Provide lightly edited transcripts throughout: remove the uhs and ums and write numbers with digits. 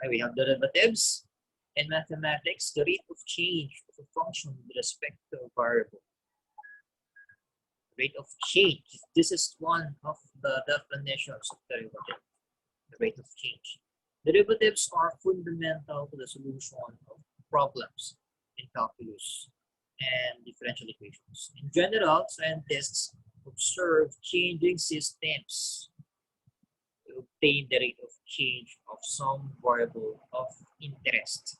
Right, we have derivatives. In mathematics, the rate of change of a function with respect to a variable. Rate of change. This is one of the definitions of derivative. The rate of change. Derivatives are fundamental to the solution of problems in calculus and differential equations. In general, scientists observe changing systems to obtain the rate of change of some variable of interest.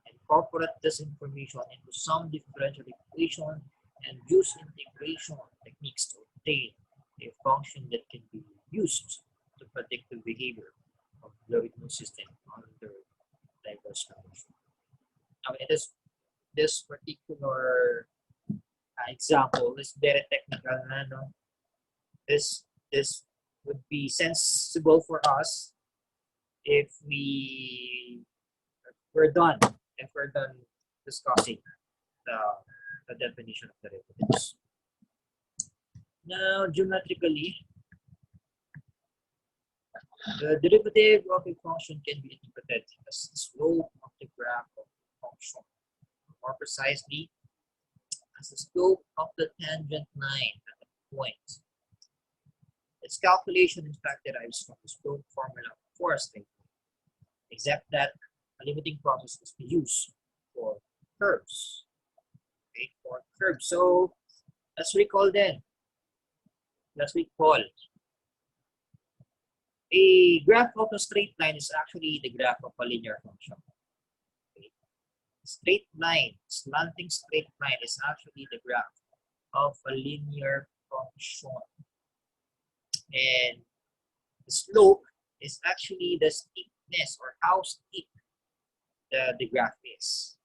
Incorporate this information into some differential equation and use integration techniques to obtain a function that can be used to predict the behavior of the logarithmic system under diverse conditions. Now, it is this particular example is very technical. No? This would be sensible for us if we're done discussing the definition of derivatives. Now, geometrically, the derivative of a function can be interpreted as the slope of the graph of the function. More precisely, as the slope of the tangent line at a point. Its calculation, in fact, derives from the slope formula for a straight line, except that a limiting process is used for curves. Okay, for curves. So let's recall then. Let's recall. A graph of a straight line is actually the graph of a linear function. Okay. Straight line, slanting straight line is actually the graph of a linear function. And the slope is actually the steepness or how steep the graph is.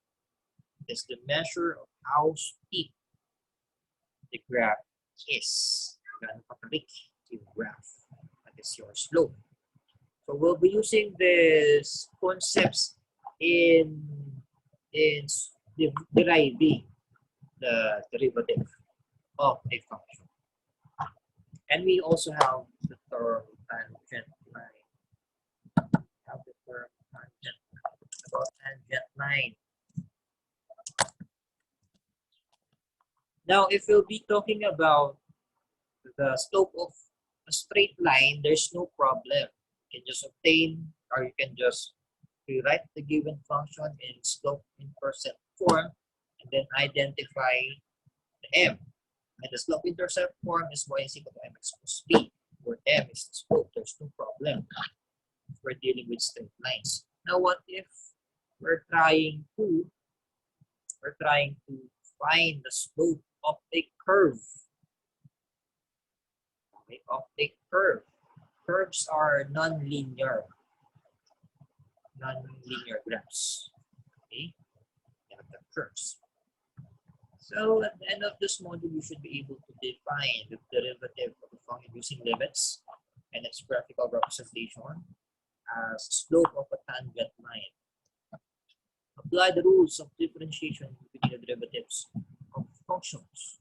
It's the measure of how steep the graph is. Your graph. That is your slope. So we'll be using these concepts in deriving the derivative of a function. And we also have the term tangent line. Have the term tangent about tangent line. Now, if we'll be talking about the slope of a straight line, there's no problem. You can just obtain, or you can just rewrite the given function in slope-intercept form, and then identify the m. And the slope-intercept form is y is equal to mx plus b, where m is the slope. There's no problem if we're dealing with straight lines. Now, what if we're trying to find the slope of a curve? Okay, of a curve. Curves are non-linear graphs. Okay, they have the curves. So at the end of this module, you should be able to define the derivative of a function using limits and its graphical representation as slope of a tangent line. Apply the rules of differentiation between the derivatives of functions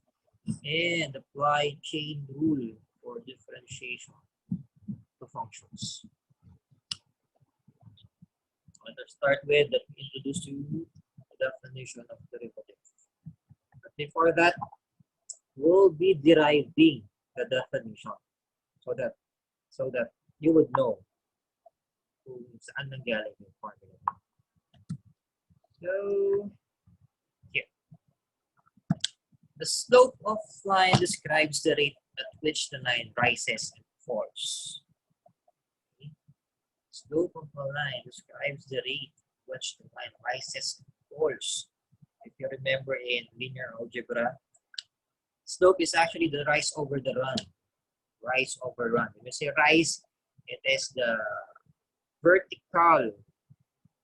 and apply chain rule for differentiation to functions. Let's start with that we introduce you the definition of derivative. But before that, we'll be deriving the definition so that you would know kung saan nanggaling yung formula. So here, the slope of line describes the rate at which the line rises and falls. Okay. Slope of a line describes the rate at which the line rises and falls. If you remember in linear algebra, slope is actually the rise over the run. Rise over run. When you say rise, it is the vertical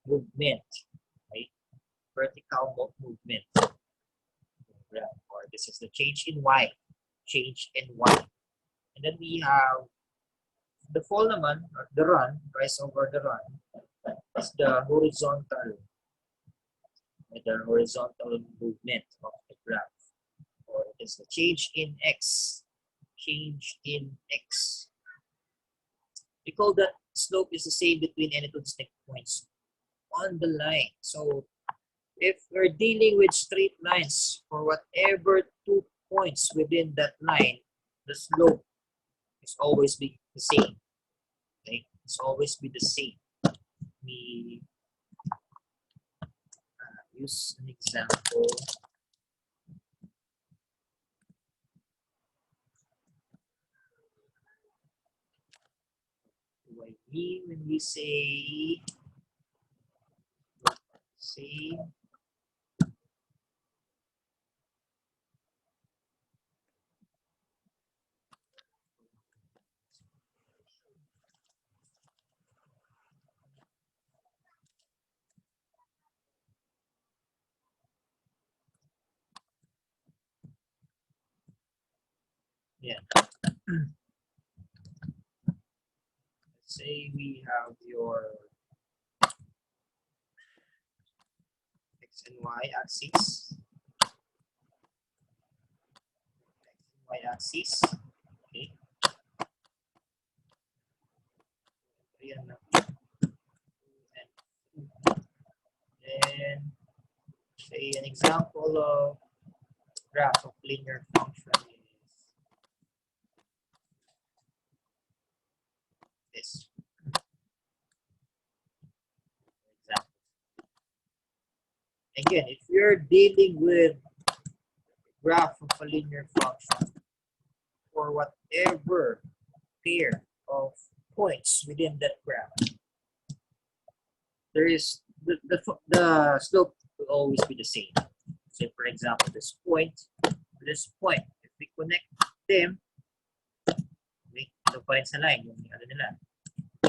movement, right? Vertical movement. Or this is the change in y. Change in y. And then we have the fall naman, or the run, rise over the run. That's the horizontal movement of the graph. Or it is the change in x. Change in x. Recall that slope is the same between any two distinct points on the line. So if we're dealing with straight lines, for whatever 2 points within that line, the slope is always be the same. Okay, it's always be the same. We use an example. What I mean when we say yeah. Let's say we have your x and y axis. Y-axis. Okay. Ayan na. And say an example of graph of linear function is this. For example. Again, if you're dealing with graph of a linear function for whatever pair of points within that graph, there is the slope will always be the same. So for example, this point, if we connect them, wait, ito pa rin sa line, yung ano nila.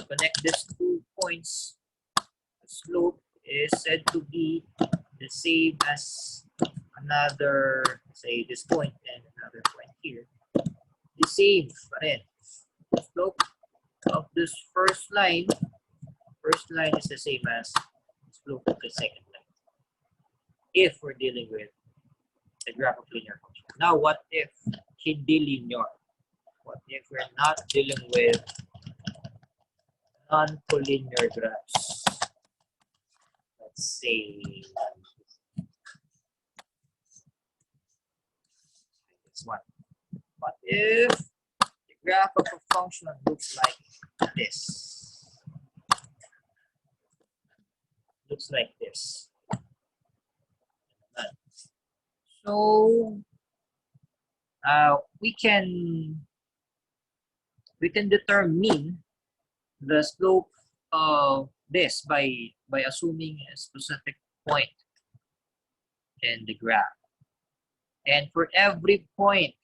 Connect these 2 points, the slope is said to be the same as another, say this point and another point here. The same pa rin. The slope of this first line is the same as the slope of the second line. If we're dealing with the graph of linear function. Now, what if hindi linear? What if we're not dealing with non-collinear graphs? Let's say this one. What if the graph of a function looks like this? Looks like this. So we can determine the slope of this by assuming a specific point in the graph. And for every point,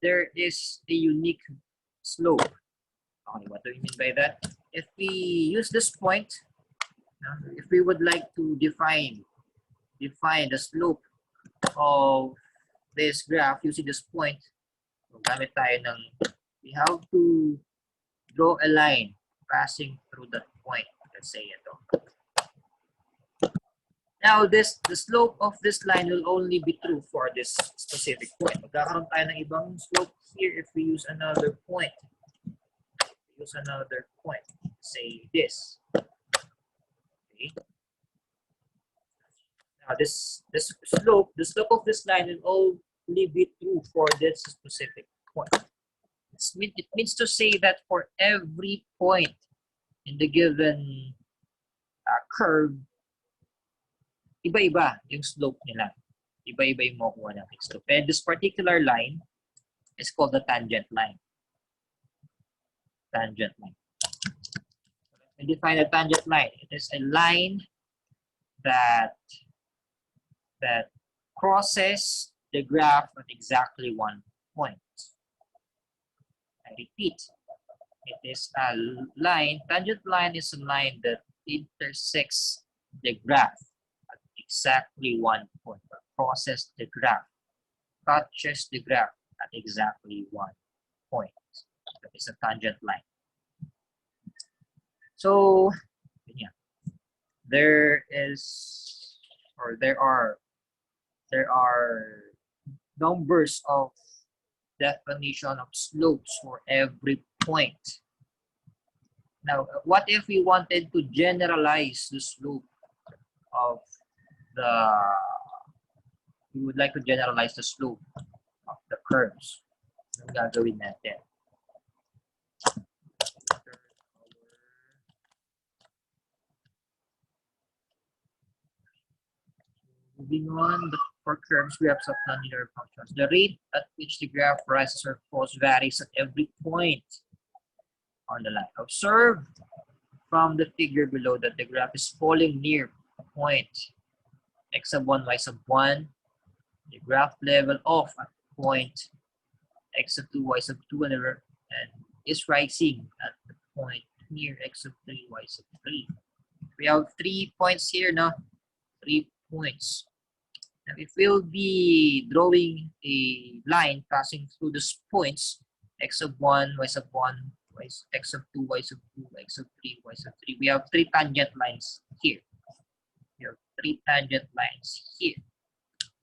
there is a unique slope. Okay, what do you mean by that? If we use this point, if we would like to define the slope of this graph using this point, gamit tayo ng, we have to draw a line passing through that point. Let's say ito. Now, the slope of this line will only be true for this specific point. Magkakaroon tayo ng ibang slope here if we use another point. Say this. Okay. Now, the slope of this line will only be true for this specific point. It means to say that for every point in the given curve, iba-iba yung slope nila. Iba-iba yung makukuha natin slope. And this particular line is called the tangent line. Tangent line. We define a tangent line. It is a line that crosses the graph at exactly 1 point. I repeat, it is a line. Tangent line is a line that intersects the graph at exactly 1 point, or crosses the graph, touches the graph at exactly 1 point. That is a tangent line. So, yeah, there are numbers of definition of slopes for every point. Now, what if we wanted to generalize the slope of the, we would like to generalize the slope of the curves. Anong gagawin natin? Moving on, for curves, we have some nonlinear functions. The rate at which the graph rises or falls varies at every point on the line. Observe from the figure below that the graph is falling near a point x sub 1, y sub 1. The graph level off at point x sub 2, y sub 2, and is rising at the point near x sub 3, y sub 3. We have 3 points here, no? 3 points. Now, if we'll be drawing a line passing through these points, x sub 1, y sub 1, x sub 2, y sub 2, x sub 3, y sub 3. We have 3 tangent lines here. We have 3 tangent lines here.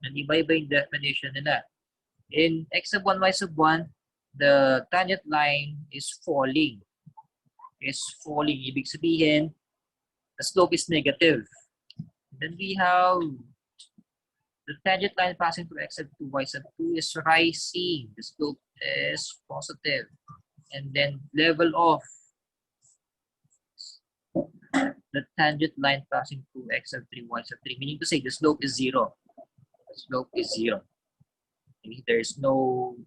And iba-iba yung definition nila. In x sub 1, y sub 1, the tangent line is falling. Ibig sabihin, the slope is negative. Then we have the tangent line passing through x sub 2, y sub 2 is rising. The slope is positive. And then level off the tangent line passing through x sub 3, y sub 3, meaning to say the slope is 0. The slope is 0. There's no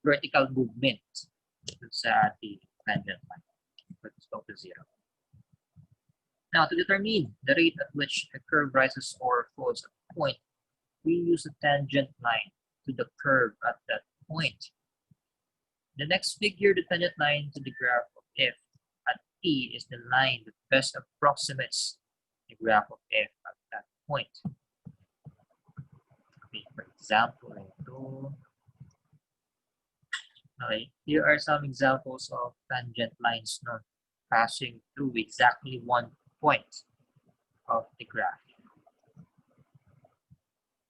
vertical movement sa the tangent line, but the slope is 0. Now, to determine the rate at which a curve rises or falls at a point, we use a tangent line to the curve at that point. The next figure, the tangent line to the graph of f at P is the line that best approximates the graph of f at that point. Okay, for example, okay, here are some examples of tangent lines, no, passing through exactly one point of the graph.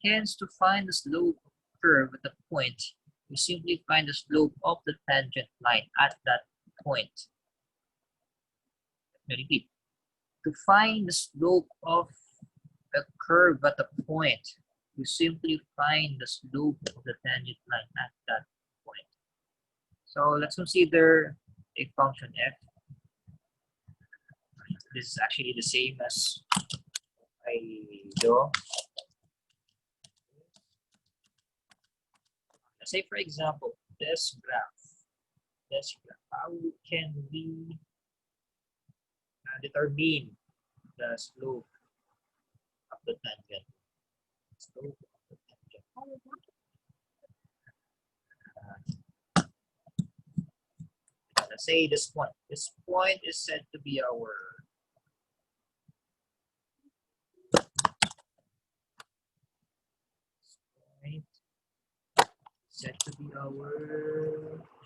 Hence, to find the slope of the curve at the point, we simply find the slope of the tangent line at that point. Let me repeat. To find the slope of a curve at a point, we simply find the slope of the tangent line at that point. So let's consider a function f. This is actually the same as I draw. Let's say, for example, this graph. How can we determine the slope of the tangent? Let's say this point. This point is said to be our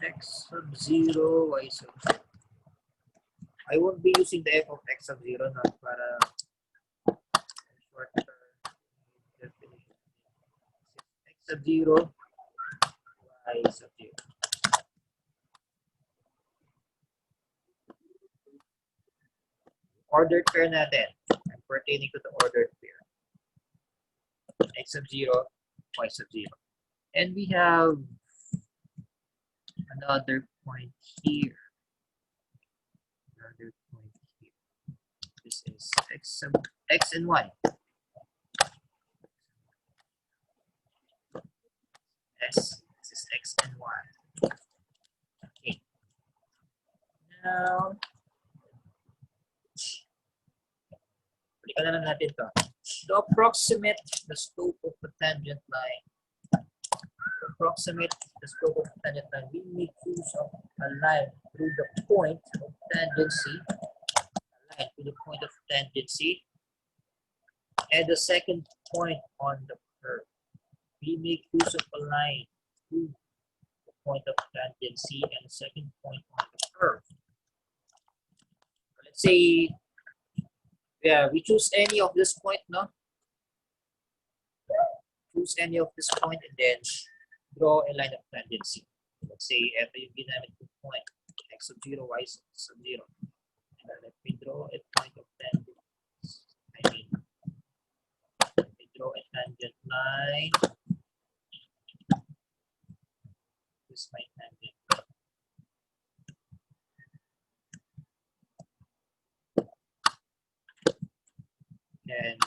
x sub 0, y sub 0. I won't be using the f of x sub 0 now para shorter definition. X sub 0, y sub 0. Ordered pair natin. I'm pertaining to the ordered pair. X sub 0, y sub 0. And we have another point here. This is x and y. This is x and y. Okay. Now, balikan na lang natin to. To approximate the slope of the tangent line, we make use of a line through the point of tangency, and the second point on the curve. We make use of a line through the point of tangency and the second point on the curve. Let's say, we choose any of this point, no? Choose any of this point and then draw a line of tangency. let's say, ito yung ginamit kong point, x of 0, y of 0. And let me draw a point of tangent. Let me draw a tangent line. This is my tangent line. And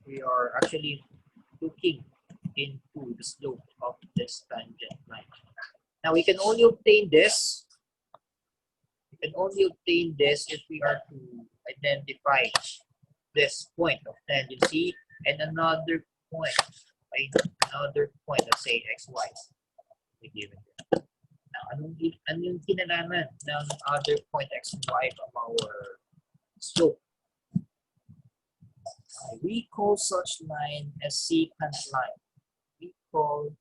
we are actually looking into the slope of this tangent line. Now we can only obtain this. We can only obtain this if we are to identify this point of tangency and another point, right? Another point, let's say xy. We given here. Now, ano yung kinalaman ng other point xy from our slope? We call such line a secant line. We call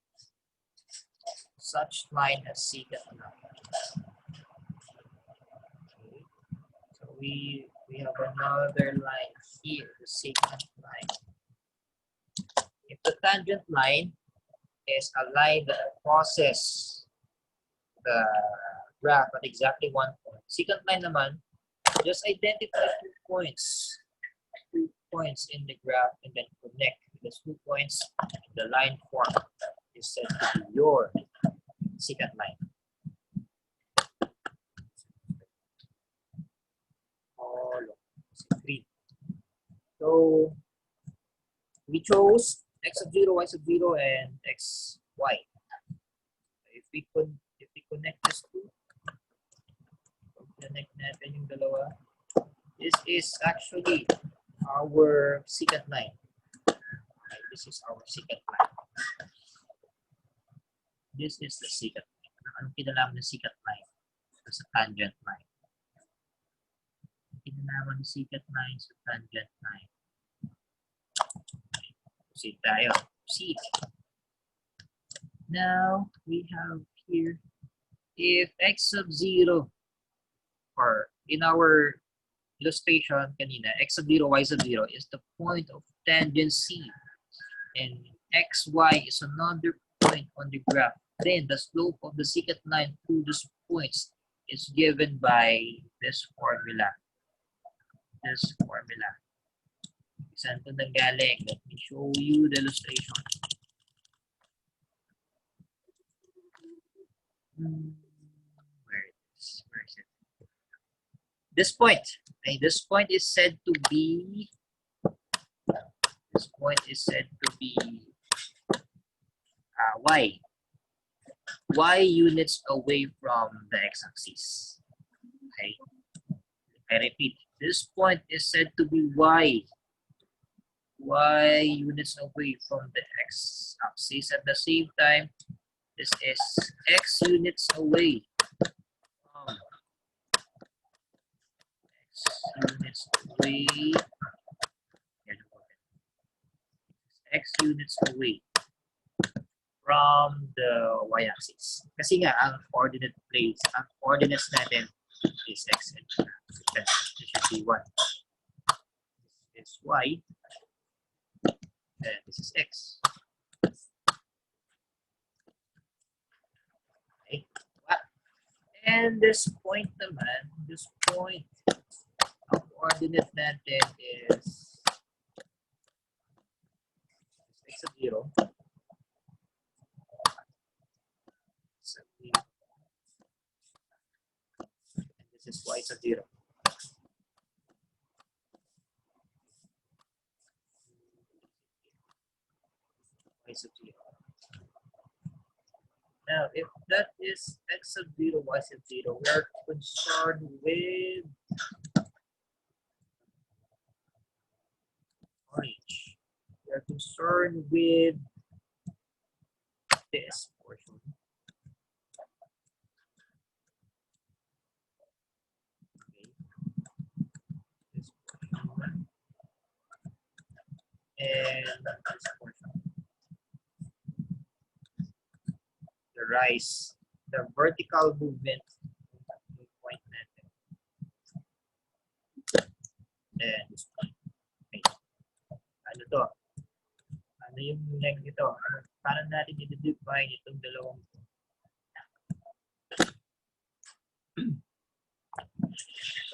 such line a secant line. Okay. So we have another line here, the secant line. If the tangent line is a line that crosses the graph at exactly one point, secant line naman, just identify 2 points in the graph and then connect those 2 points in the line form is said to be your secant line. All of 3. So we chose x of 0, y of 0, and xy. If we connect this two, connect natin yung dalawa. This is actually our secant line. Okay, this is our secant line. This is the secant line. Anong kinalaman ng secant line sa tangent line? Kinalaman ng secant line sa tangent line. Proceed tayo. Proceed. Now, we have here, if x of 0, or in our illustration kanina, x of 0, y of 0 is the point of tangency, and xy is another point on the graph, then the slope of the secant line through these points is given by this formula. This formula. Saan ito nanggaling? Let me show you the illustration. Where is it? This point. Okay, this point is said to be. This point is said to be y. Y units away from the x-axis. Okay. I repeat. This point is said to be y. Y units away from the x-axis. At the same time, this is x units away from x units away from the y-axis. Kasi nga, ang coordinates natin is x and y. So that should be 1. This is y, and this is x. Okay. And this point naman, this point, ang coordinate natin is x of 0. And this is y of 0. Y of 0. Now, if that is x of 0, y of 0, we are concerned with orange. We are concerned with this portion. Okay. This portion. And this portion. The rise, the vertical movement ng point natin. And this point. Okay. Ano to? Ano yung length nito? Paano natin i-define itong dalawang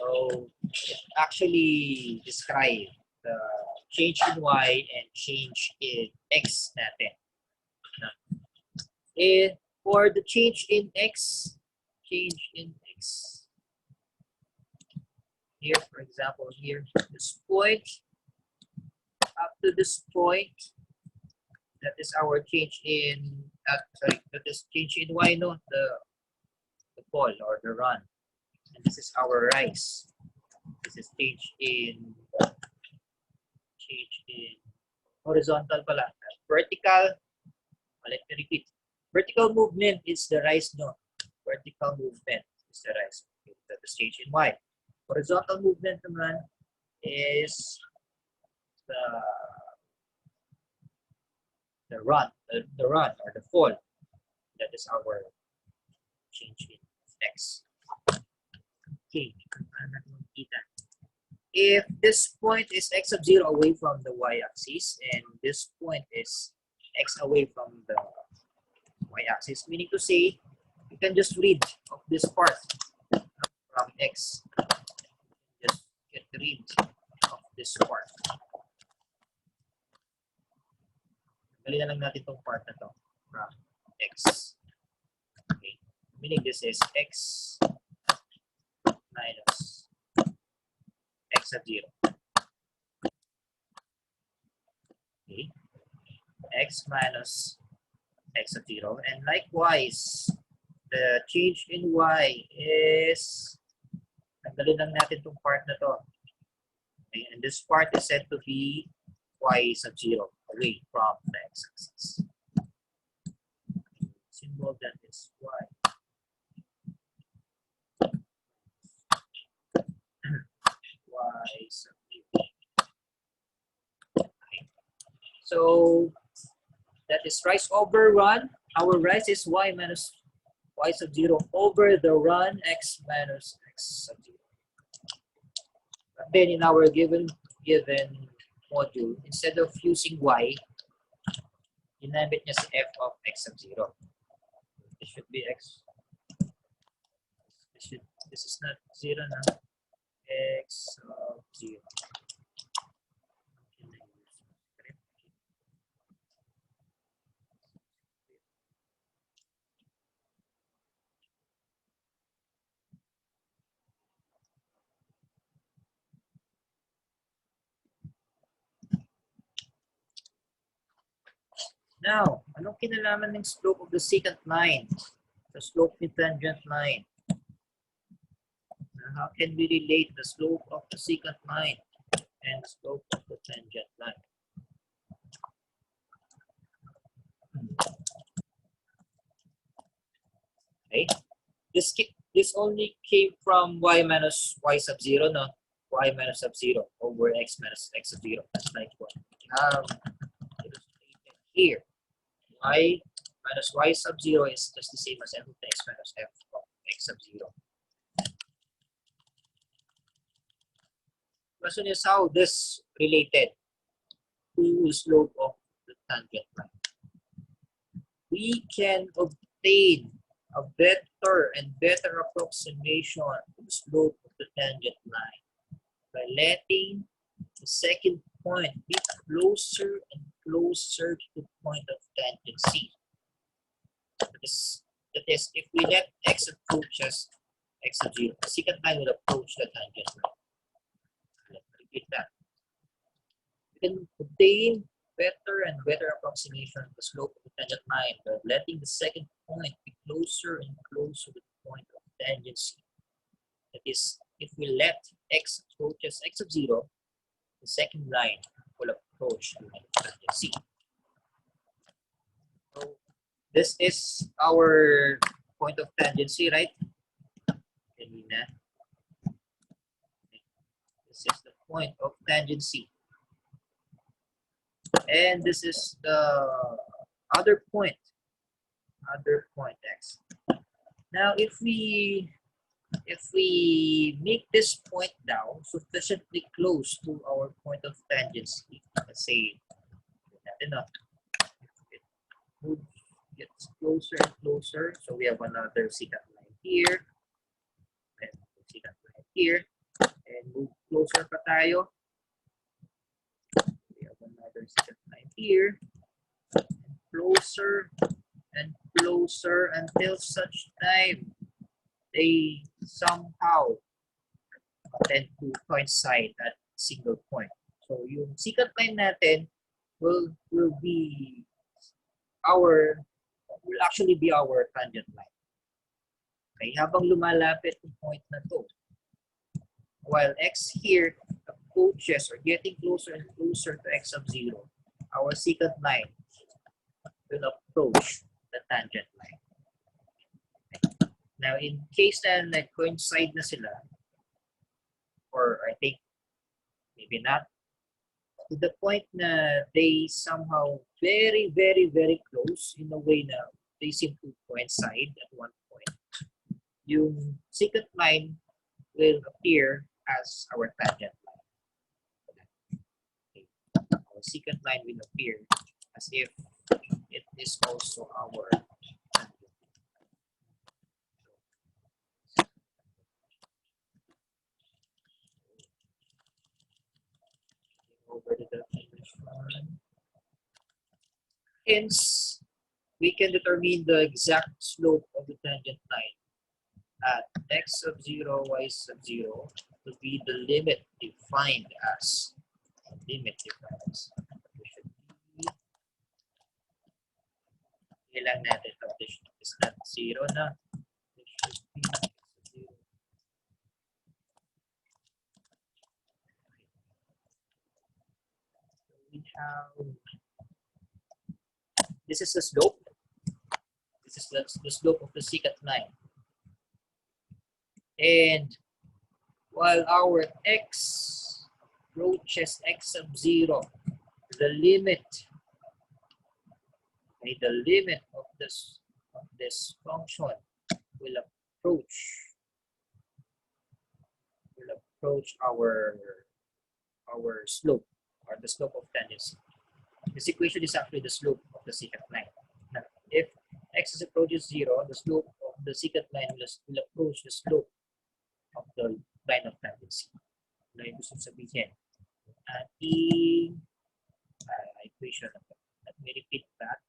So it actually describe the change in y and change in x natin. And for the change in x, here, for example, here, this point up to this point, that is our change in, that is change in y, no, the fall or the run. And this is our rise. This is change in horizontal pala. Vertical, let me repeat. Vertical movement is the rise, no. Vertical movement is the rise. Okay, that is change in y. Horizontal movement naman is the run or the fall. That is our change in x. Okay, if this point is x sub 0 away from the y-axis and this point is x away from the y-axis, meaning to say you can just read of this part from x. Just get rid of this part. Dali na lang natin itong part na to from x. Okay. Meaning this is x minus x sub 0. Okay. X minus x sub 0. And likewise, the change in y is, tanggalin lang natin itong part na to. Okay. And this part is said to be y sub 0 away from the x-axis. Symbol that is y. Y sub 0. Okay. So that is rise over run. Our rise is y minus y sub 0 over the run x minus x sub 0. But then in our given module, instead of using y, ginamit niya si f of x sub 0. This should be x. This is not 0 na. X sub 0. Now, anong kinalaman ng slope of the secant line? The slope ni tangent line. How can we relate the slope of the secant line and the slope of the tangent line? Okay. This only came from y minus y sub 0, no? Y minus sub 0 over x minus x sub 0. That's like what we have illustrated here. Y minus y sub 0 is just the same as f of x minus f of x sub 0. Question is how this related to the slope of the tangent line. We can obtain a better and better approximation to the slope of the tangent line by letting the second point be closer and closer to the point of tangency. That is, if we let x approaches x sub 0, the secant line will approach the tangent line. Let me repeat that. We can obtain better and better approximation of the slope of the tangent line by letting the second point be closer and closer to the point of tangency. That is, if we let x approaches x sub 0, the second line will approach the line of tangency. So this is our point of tangency, right? This is the point of tangency. And this is the other point x. Now if we make this point down sufficiently close to our point of tangency, let's say it gets closer and closer, so we have another secant line here and secant line here. And move closer pa tayo. We have another secant line here. Closer and closer until such time they somehow tend to coincide at single point. So yung secant line natin will actually be our tangent line. Okay, habang lumalapit yung point na to, while x here approaches or getting closer and closer to x sub 0, our secant line will approach the tangent line. Okay. Now, in case na nag-coincide na sila, or I think maybe not, to the point na they somehow very, very, very close in a way na they seem to coincide at one point, yung secant line will appear as our tangent line. Okay. Our secant line will appear as if it is also our tangent. Over the definition. Hence, we can determine the exact slope of the tangent line at x sub 0, y sub 0 to be the limit defined as ilang natin condition is not 0 na. It should be 0. We have, this is the slope. This is the slope of the secant line. And while our x approaches x sub 0, the limit, okay, the limit of this function will approach our slope, or the slope of tangency. This equation is actually the slope of the secant line. Now, if x approaches 0, the slope of the secant line will approach the slope of the line of tangency. Ano yung gusto sabihin? Ating equation. Let me repeat that.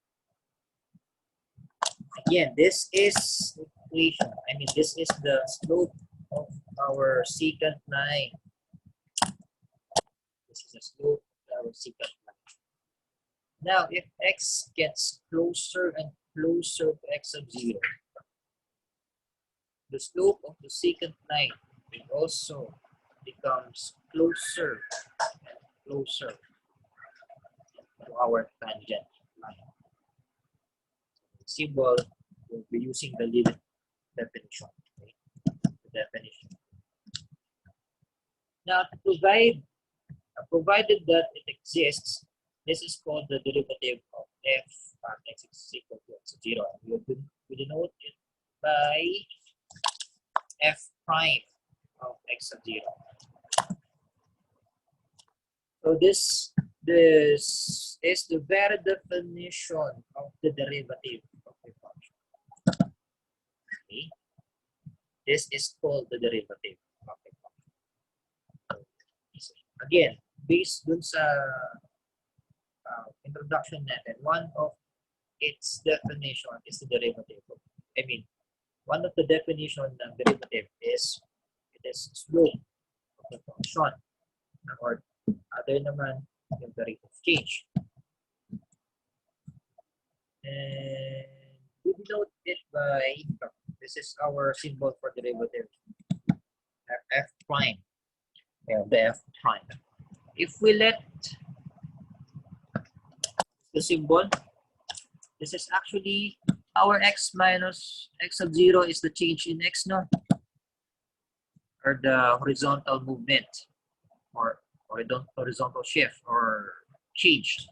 Again, this is equation. I mean, this is the slope of our secant line. This is the slope of our secant line. Now, if x gets closer and closer to x sub 0, the slope of the secant line will also becomes closer and closer to our tangent line. The symbol will be using the limit definition. Okay? The definition. Now, to provide, provided that it exists, this is called the derivative of f at x is equal to x 0. We denote it by f prime of x sub 0. So this is the very definition of the derivative of the function. Okay. This is called the derivative of the function. Again, based dun sa introduction natin, one of its definition is the derivative. I mean, one of the definition ng derivative is it is slope of the function, or other naman yung the rate of change. And we denote it by, this is our symbol for derivative, f prime. Yeah, the f prime. If we let the symbol, this is actually our x minus x sub 0 is the change in x, no? Or the horizontal movement, or horizontal shift or change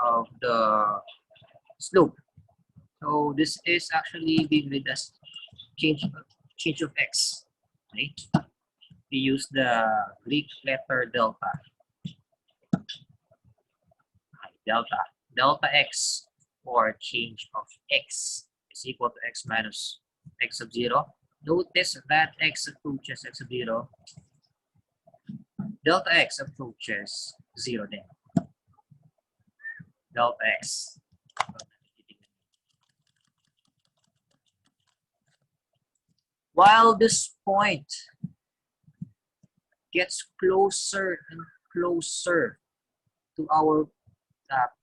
of the slope. So this is actually being read as change of x, right? We use the Greek letter delta. Delta x, or change of x, is equal to x minus x sub 0. Notice that x approaches x sub 0. delta x approaches 0 then. Delta x. While this point gets closer and closer to our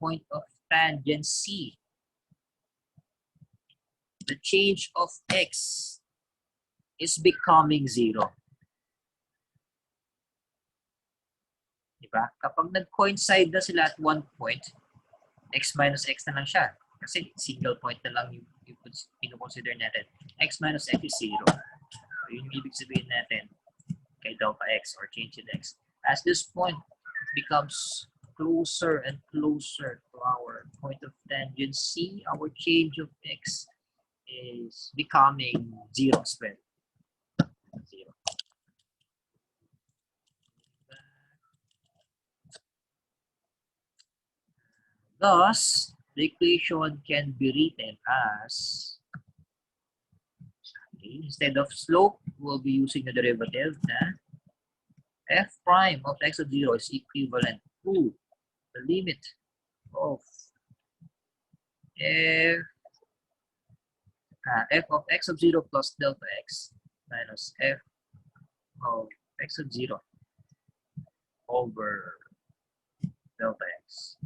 point of tangency, the change of x is becoming 0. Diba? Kapag nag-coincide na sila at one point, x minus x na lang siya. Kasi single point na lang yung consider natin. X minus x is 0. So yun yung ibig sabihin natin kay delta x or change in x. As this point becomes closer and closer to our point of tangency, our change of x is becoming 0 as well. 0. Thus, the equation can be written as, okay, instead of slope, we'll be using the derivative na f prime of x of 0 is equivalent to the limit of f of x of 0 plus delta x minus f of x of 0 over delta x.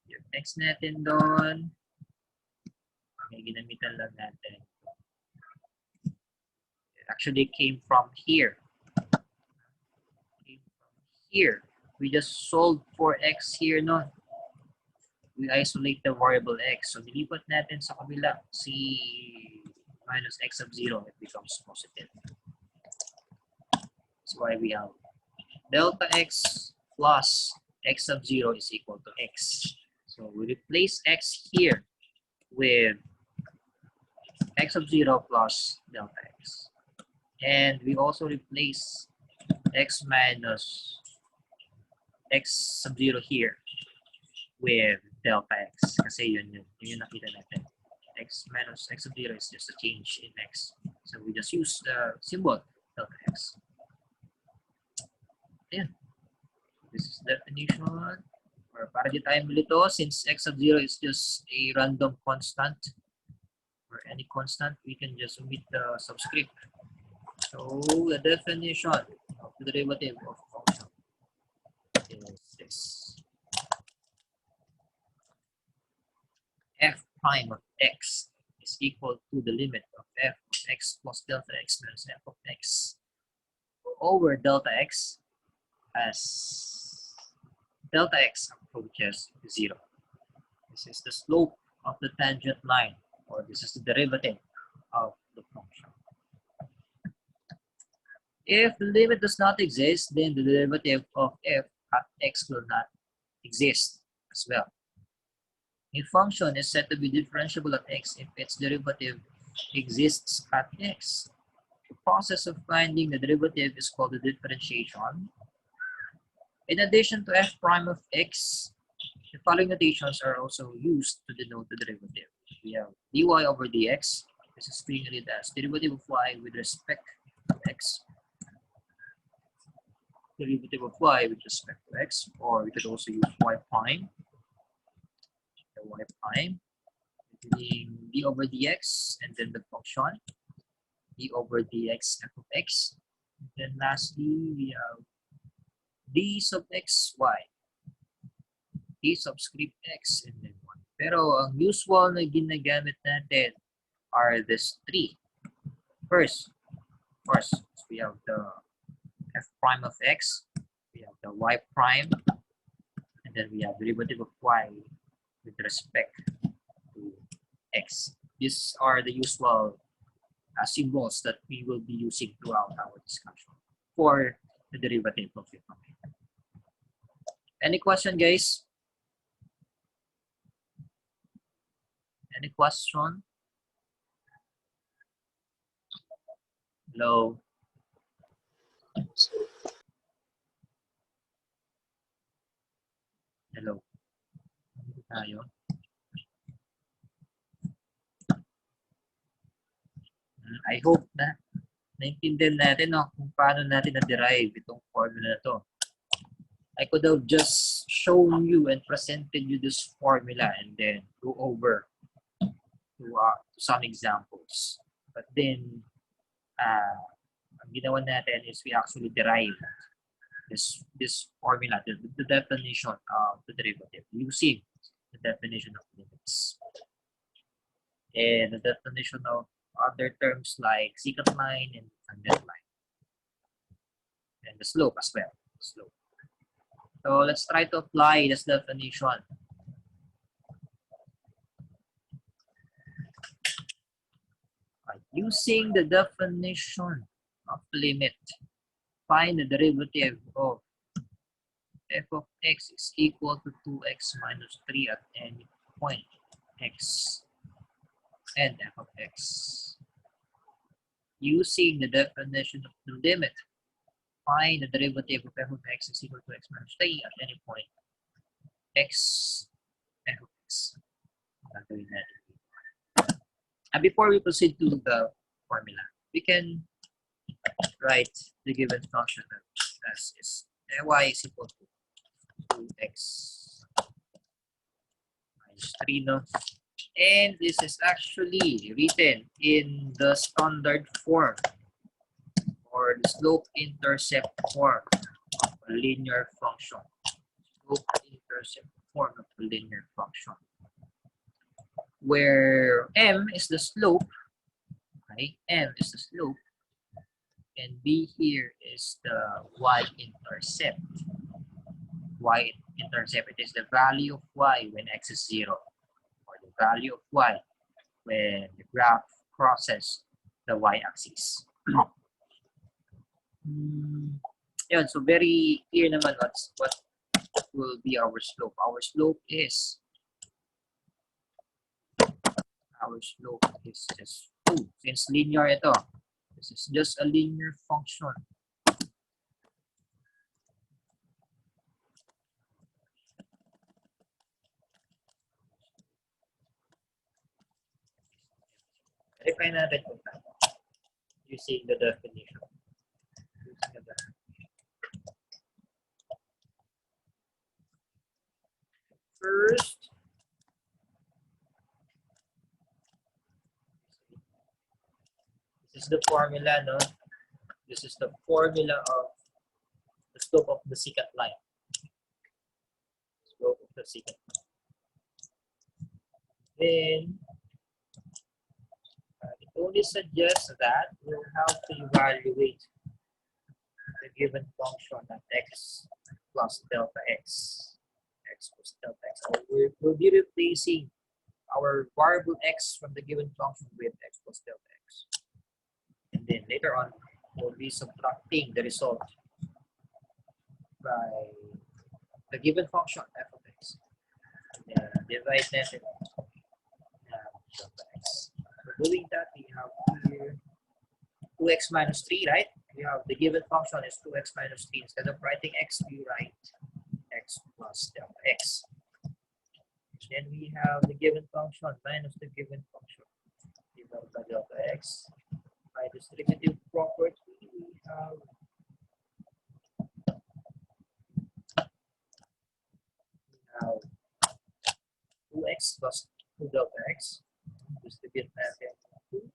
Yung x natin doon, okay, ginamitan lang natin. It actually came from here. Here, we just solved for x here, no? We isolate the variable x. So, nilipat natin sa kabila si minus x of 0. It becomes positive. That's why we have delta x plus x of 0 is equal to x. So, we replace x here with x of 0 plus delta x. And we also replace x minus x sub 0 here with delta x. Kasi yun nakita natin. X minus x sub 0 is just a change in x. So we just use the symbol delta x. Ayan. This is definition. Or para di tayo malito, since x sub 0 is just a random constant or any constant, we can just omit the subscript. So the definition of the derivative of function is this. F prime of x is equal to the limit of f of x plus delta x minus f of x over delta x as delta x approaches 0. This is the slope of the tangent line, or this is the derivative of the function. If the limit does not exist, then the derivative of f at x will not exist as well. A function is said to be differentiable at x if its derivative exists at x. The process of finding the derivative is called the differentiation. In addition to f prime of x, the following notations are also used to denote the derivative. We have dy over dx. This is being read as derivative of y with respect to x. Derivative of y with respect to x, or we could also use y prime. The y prime being d over dx, and then the function d over dx f of x. And then lastly, we have d sub x y, d subscript x, and then 1. Pero ang usual na ginagamit natin are these three. First, of course, we have the f prime of x, we have the y prime, and then we have derivative of y with respect to x. These are the usual symbols that we will be using throughout our discussion for the derivative of the function. Any question, guys? Any question? Hello? Hello? Tayo? I hope na naintindihan natin, no, kung paano natin na-derive itong formula na to. I could have just shown you and presented you this formula and then go over to some examples. But then, ang ginawa natin is we actually derive this formula, the definition of the derivative using the definition of limits. And the definition of other terms like secant line and tangent line. And the slope as well. Slope. So let's try to apply this definition. Using the definition of limit, find the derivative of f of x is equal to 2x minus 3 at any point x and f of x. Using the definition of the limit, find the derivative of f of x is equal to x minus 3 at any point x f of x. And before we proceed to the formula, we can write the given function as is y is equal to 2x minus 3, no? And this is actually written in the standard form or the slope-intercept form of a linear function. Slope-intercept form of a linear function, where m is the slope, okay? M is the slope, and b here is the y-intercept. Y-intercept, it is the value of y when x is 0, or the value of y when the graph crosses the y-axis. Yeah, so very clear naman what will be our slope. Our slope is just 2. Since linear ito, this is just a linear function. Verify natin kung tama using the definition. First, this is the formula, no? This is the formula of the slope of the secant line. Slope of the secant line. Then, it only suggests that we'll have to evaluate the given function at x plus delta x. X plus delta x. So we'll be replacing our variable x from the given function with x plus delta x. And then later on, we'll be subtracting the result by the given function f of x. And divide that in delta x. For doing that, we have here 2x minus 3, right? We have the given function is 2x minus 3. Instead of writing x, we write x plus delta x. Then we have the given function minus the given function divided by delta x. By distributive property, we have 2x plus 2 delta x. Distribute natin 2.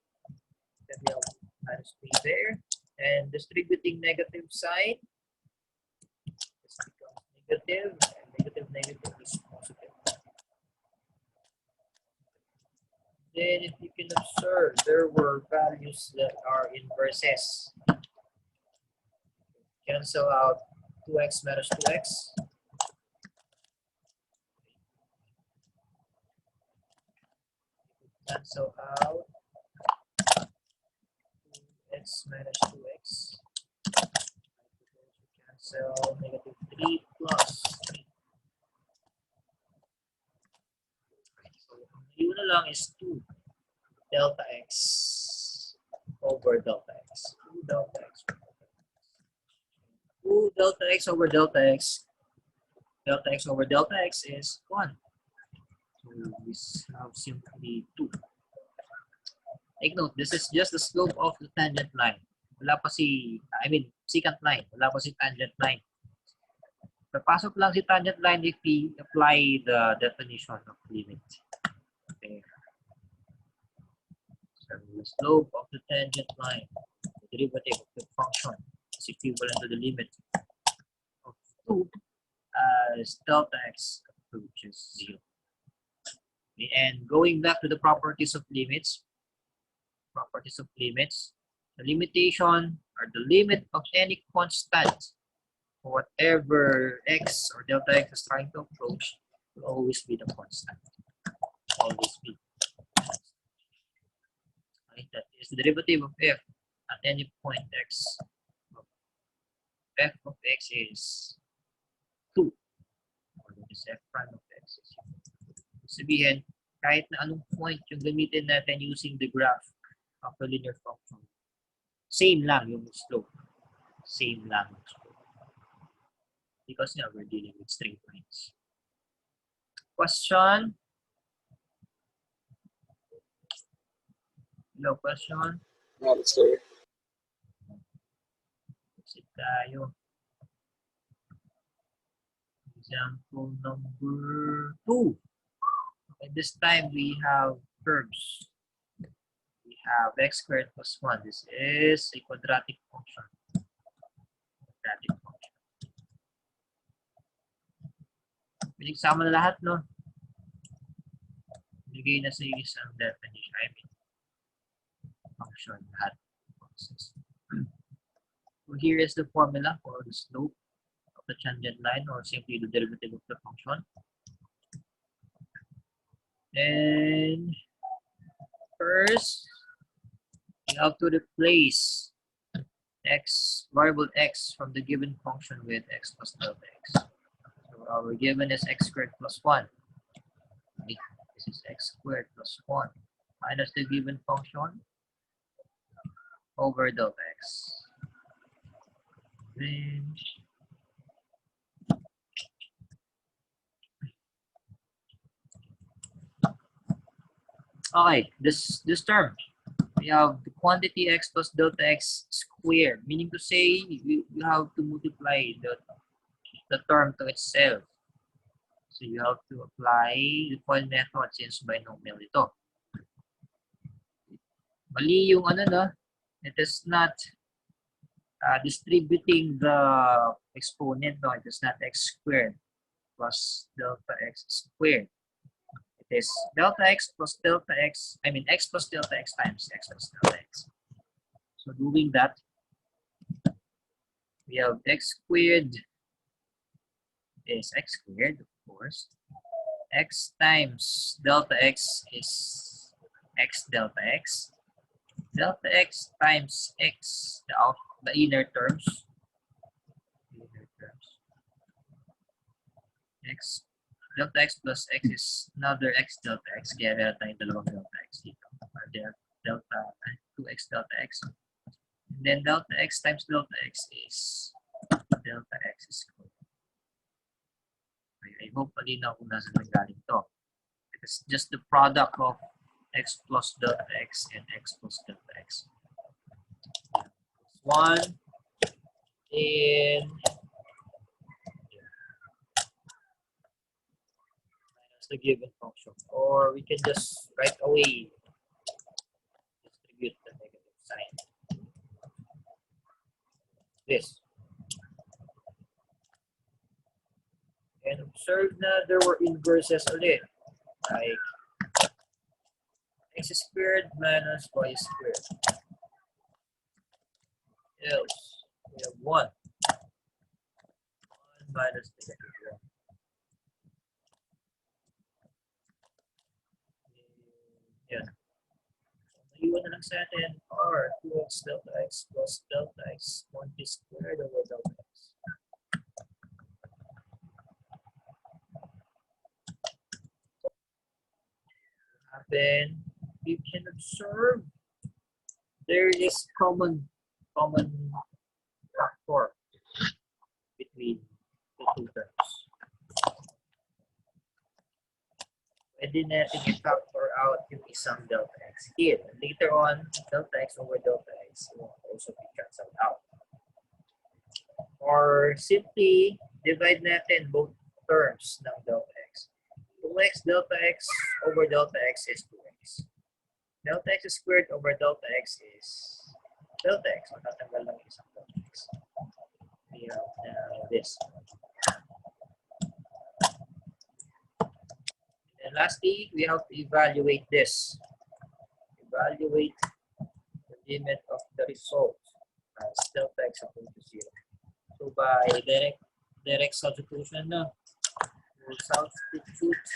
Then we have minus 3 there. And distributing negative side, this becomes negative, and negative is positive. Then if you can observe, there were values that are inverses. Cancel out 2x minus 2x. Cancel out 2x minus 2x. Cancel negative 3 plus 3. So, yun na lang is 2 delta x over delta x. 2 delta x. 2 delta x over delta x. Delta x over delta x is 1. So we have simply 2. Take note, this is just the slope of the tangent line. Wala pa secant line. Wala pa si tangent line. Papasok lang si tangent line if we apply the definition of limit. Okay. So the slope of the tangent line, the derivative of the function, is equivalent to the limit of 2 as delta x approaches 0. Okay. And going back to the properties of limits, the limitation or the limit of any constant, whatever x or delta x is trying to approach, will always be the constant. Always be. Right? That is the derivative of f at any point x. F of x is 2. Or that is f prime of x is 2. Sabihin, kahit na anong point yung gamitin natin using the graph of a linear function, same lang yung slope. Same lang yung slope. Because now we're dealing with straight lines. Question? Hello, question? No, sir. Exit tayo. Example number 2. Okay, this time we have curves. We have x squared plus 1. This is a quadratic function. Quadratic function. Pinagsama na lahat, no? Bigay na sa isang definition. I mean, function lahat. So here is the formula for the slope of the tangent line, or simply the derivative of the function. And first, you have to replace x, variable x, from the given function with x plus delta x. So our given is x squared plus 1. Okay. This is x squared plus 1 minus the given function over delta x. Then, okay, this term, we have the quantity x plus delta x squared, meaning to say you have to multiply the term to itself. So you have to apply the FOIL method since binomial ito. Mali yung ano, no? It is not distributing the exponent, no? It is not x squared plus delta x squared. It is delta x plus delta x, I mean x plus delta x times x plus delta x. So doing that, we have x squared is x squared, of course. X times delta x is x delta x. Delta x times x, the inner terms. X, delta x plus x is another x delta x. Kaya meron tayong dalawang delta x dito. Delta 2x delta x. And then delta x times delta x is delta x squared. I hope malinaw kung nasa nanggaling to. It's just the product of x plus delta x and x plus delta x. 1 in minus the given function. Or we can just right away distribute the negative sign. This. And observe na there were inverses ulit. Like x squared minus y squared. Else, we have 1. 1 minus negative 1. Yan. Maiwan na lang sa atin r 2x delta x plus delta x 1 squared over delta x. Then you can observe there is common factor between the two terms. Pwede natin i-factor out yung isang delta x here. And later on, delta x over delta x will also be cancelled out. Or simply divide natin both terms ng delta x. 2x delta x over delta x is 2x. Delta x squared over delta x is delta x. Matatanggal lang isang delta x. We have this. And lastly, we have to evaluate this. Evaluate the limit of the result as delta x equal to 0. So by direct substitution, we'll substitute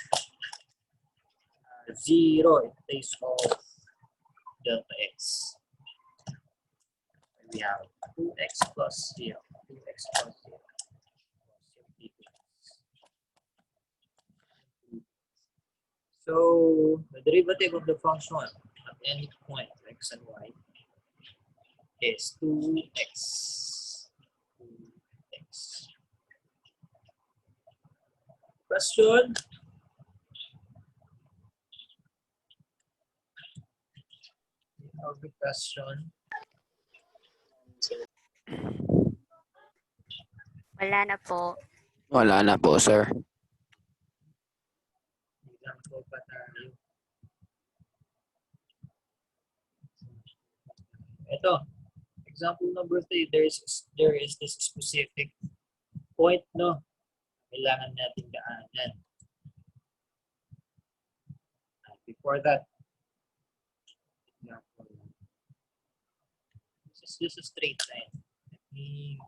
0 in place of delta x. We have 2x plus 0. 2x plus 0. So the derivative of the function at any point x and y is 2x. 2x. Question? Have a question? Wala na po. Wala na po, sir. Example pa tayo. Ito, example number 3, there is this specific point, no? Kailangan natin daanan. Before that, example, this is just a straight line. Let me,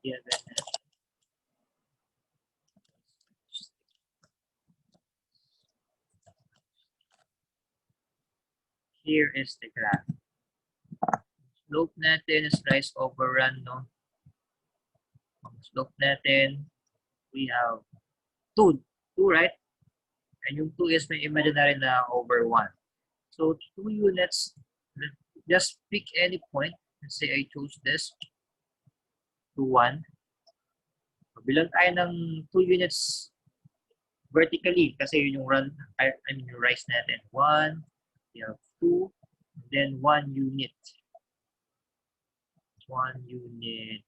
given here is the graph. Slope natin is rise over run, no? Ang slope natin, we have 2, right? And yung 2 is may imaginary na over 1. So 2 units, just pick any point. Let's say I choose this to 1. Bilang tayo ng 2 units vertically kasi yun yung run, I mean yung rise natin. 1, we have 2, then 1 unit. 1 unit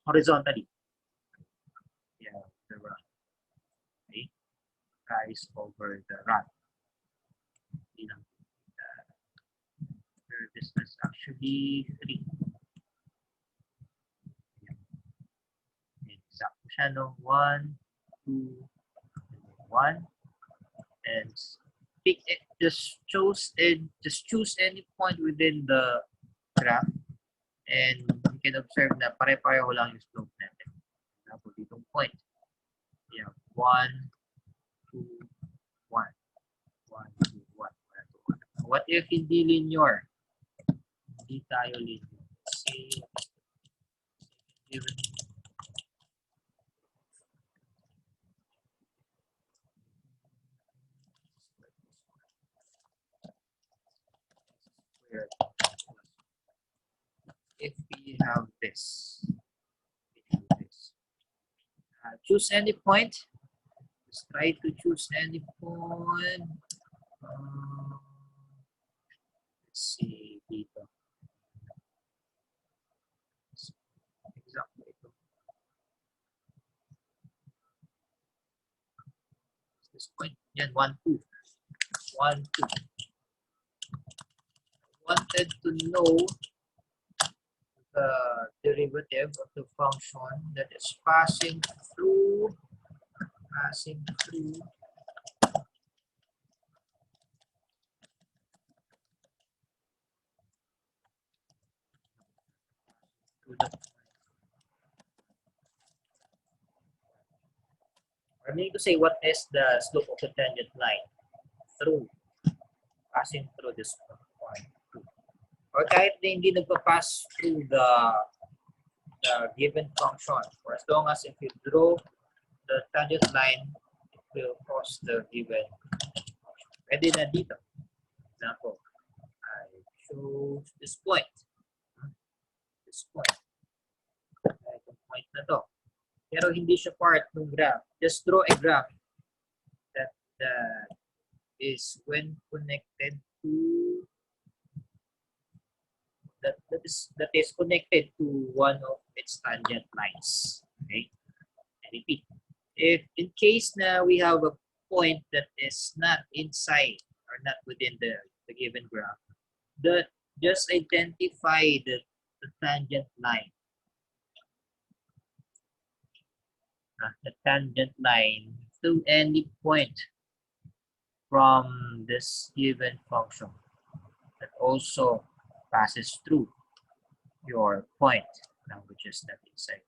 horizontally. Yeah, the run. Okay. Rise over the run. This is actually 3. Exactly siya, no? 1, 2, 1. And pick it, just choose any point within the graph. And you can observe na pare-pareho lang yung slope natin. Example, ditong point. We have 1, 2, 1. 1, 2, 1. What if hindi linear? Hindi tayo linear. Say, given if we have this, choose any point. Just try to choose any point. Let's see dito. Exactly. This point. Yan, 1, 2. 1, 2. Wanted to know the derivative of the function that is passing through the, I mean to say what is the slope of the tangent line passing through this point. Or kahit na hindi nagpa-pass through the given function, for as long as if you draw the tangent line, it will cross the given function. Pwede na dito. Example, I shows this point. This point. Itong point na to. Pero hindi siya part ng graph. Just draw a graph that is when connected to that is connected to one of its tangent lines. Okay. I repeat. If in case na we have a point that is not inside or not within the given graph, just identify the tangent line. The tangent line to any point from this given function that also passes through your point, now which is not inside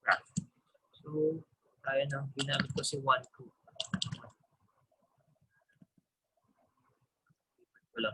graph. So, tayo na, ginamit ko si 1, 2. Wala.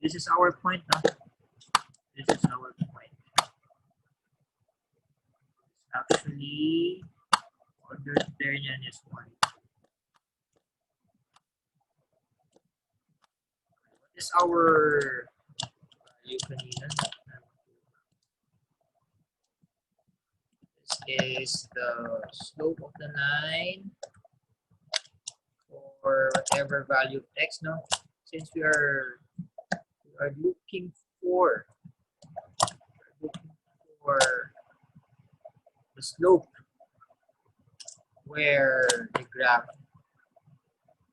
This is our point now. This is our point. Actually, order there is 1. What is our value kanina? This is the slope of the line or whatever value of x, no? Since we are looking for the slope where the graph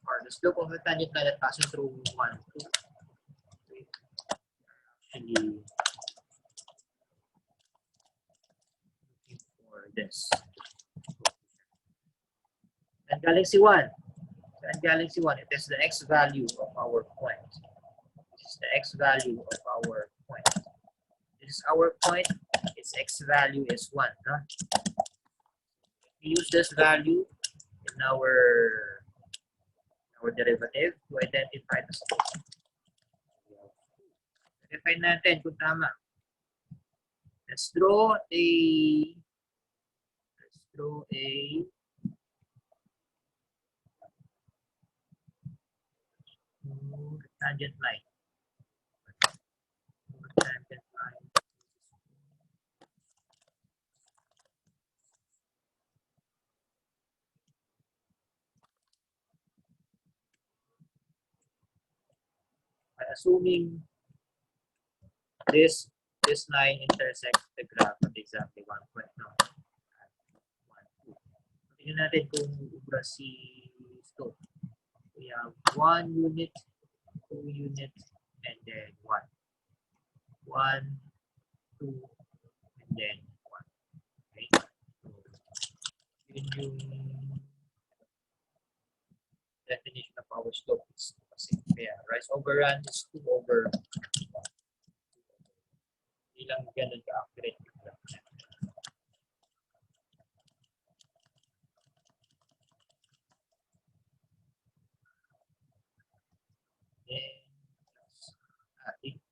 or the slope of the tangent line that passes through 1, 2, 3. Actually looking for this. And galaxy 1. And galaxy 1, it is the x value of our point. This is the x value of our point. This is our point. Its x value is 1. No? We use this value in our derivative to identify the slope. Verify natin kung tama. Let's draw a tangent line. Tangent line. By assuming this line intersects the graph at exactly 1 point. No. 1, 2. Tingnan natin kung ubra si slope. We have 1 unit, 2 units, and then 1. 1, 2, and then 1. Okay? So, yun yung definition of our slope. Is kasi kaya rise over run is 2 over 1. Hindi lang ganun ka-accurate yung graph.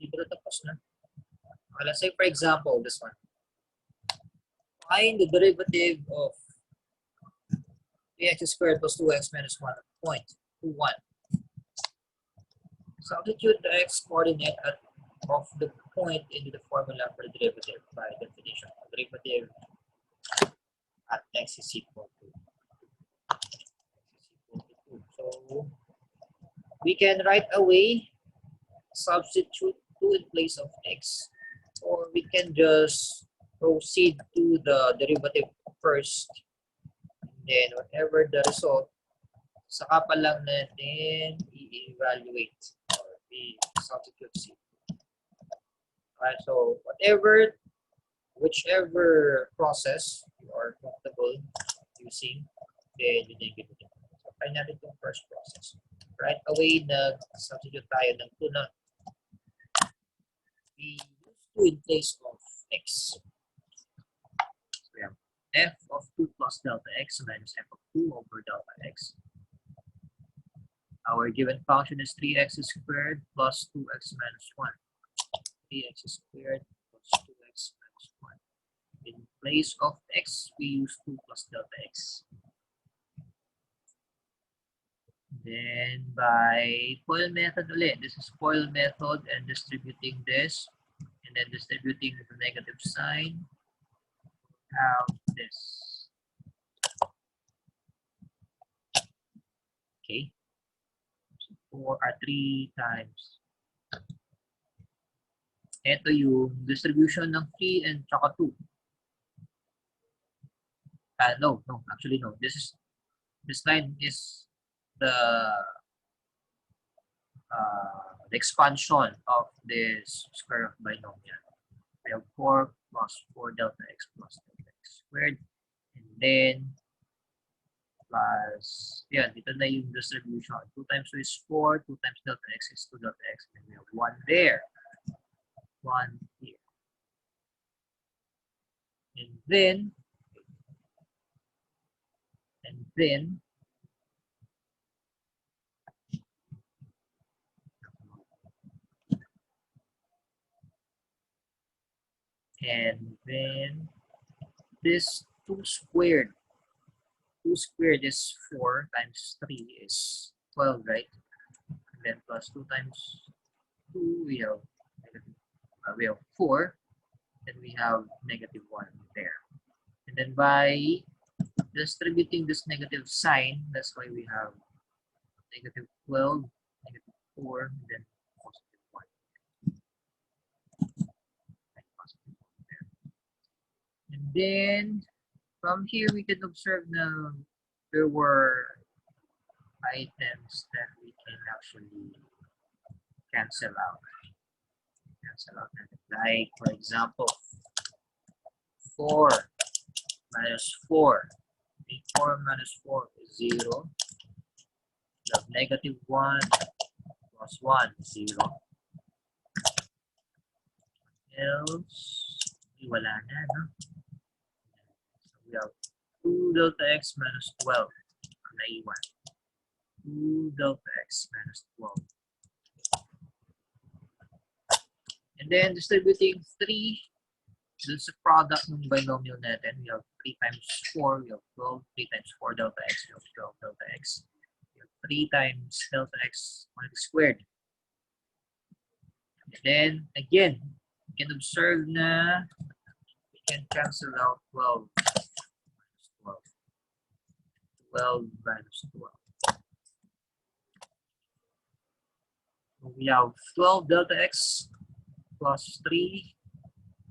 Dito na tapos na. Let's say for example, this one. Find the derivative of 3x squared plus 2x minus 1 at point 2, 1. Substitute the x coordinate of the point into the formula for the derivative by definition. The derivative at x is equal to we can right away substitute 2 in place of x, or we can just proceed to the derivative first, and then whatever the result, saka pa lang natin i-evaluate or i-substitute c. Alright, so whichever process you are comfortable using, then yun yung ginawa. So, try natin itong first process. Right away, nag-substitute tayo ng 2 na. We use 2 in place of x. So, we have f of 2 plus delta x minus f of 2 over delta x. Our given function is 3x squared plus 2x minus 1. 3x squared plus 2x minus 1. In place of x, we use 2 plus delta x. Then by FOIL method ulit, this is FOIL method and distributing this, and then distributing the negative sign, have this. Okay. So 3 times. Ito yung distribution ng 3 and tsaka 2. No, actually no. This line is the expansion of this square of binomial. We have 4 plus 4 delta x plus delta x squared, and then plus, yeah, dito na yung distribution. 2 times 2 is 4, 2 times delta x is 2 delta x, and we have 1 there, 1 here. And then this 2 squared. 2 squared is 4 times 3 is 12, right? And then plus 2 times 2, we have 4, and we have negative 1 there. And then by distributing this negative sign, that's why we have negative 12, negative 4, and then positive 1. And then from here, we can observe now there were items that we can actually cancel out. Like, for example, 4 minus 4. 4 minus 4 is 0. We have negative 1 plus 1 is 0. Else, wala na, no? So we have 2 delta x minus 12. Naiwan. 2 delta x minus 12. And then distributing 3. This is a product ng binomial natin. We have 3 times 4. We have 12. 3 times 4 delta x. We have 12 delta x. We have 3 times delta x squared. And then again, you can observe na we can cancel out 12 minus 12. 12 minus 12. So we have 12 delta x plus 3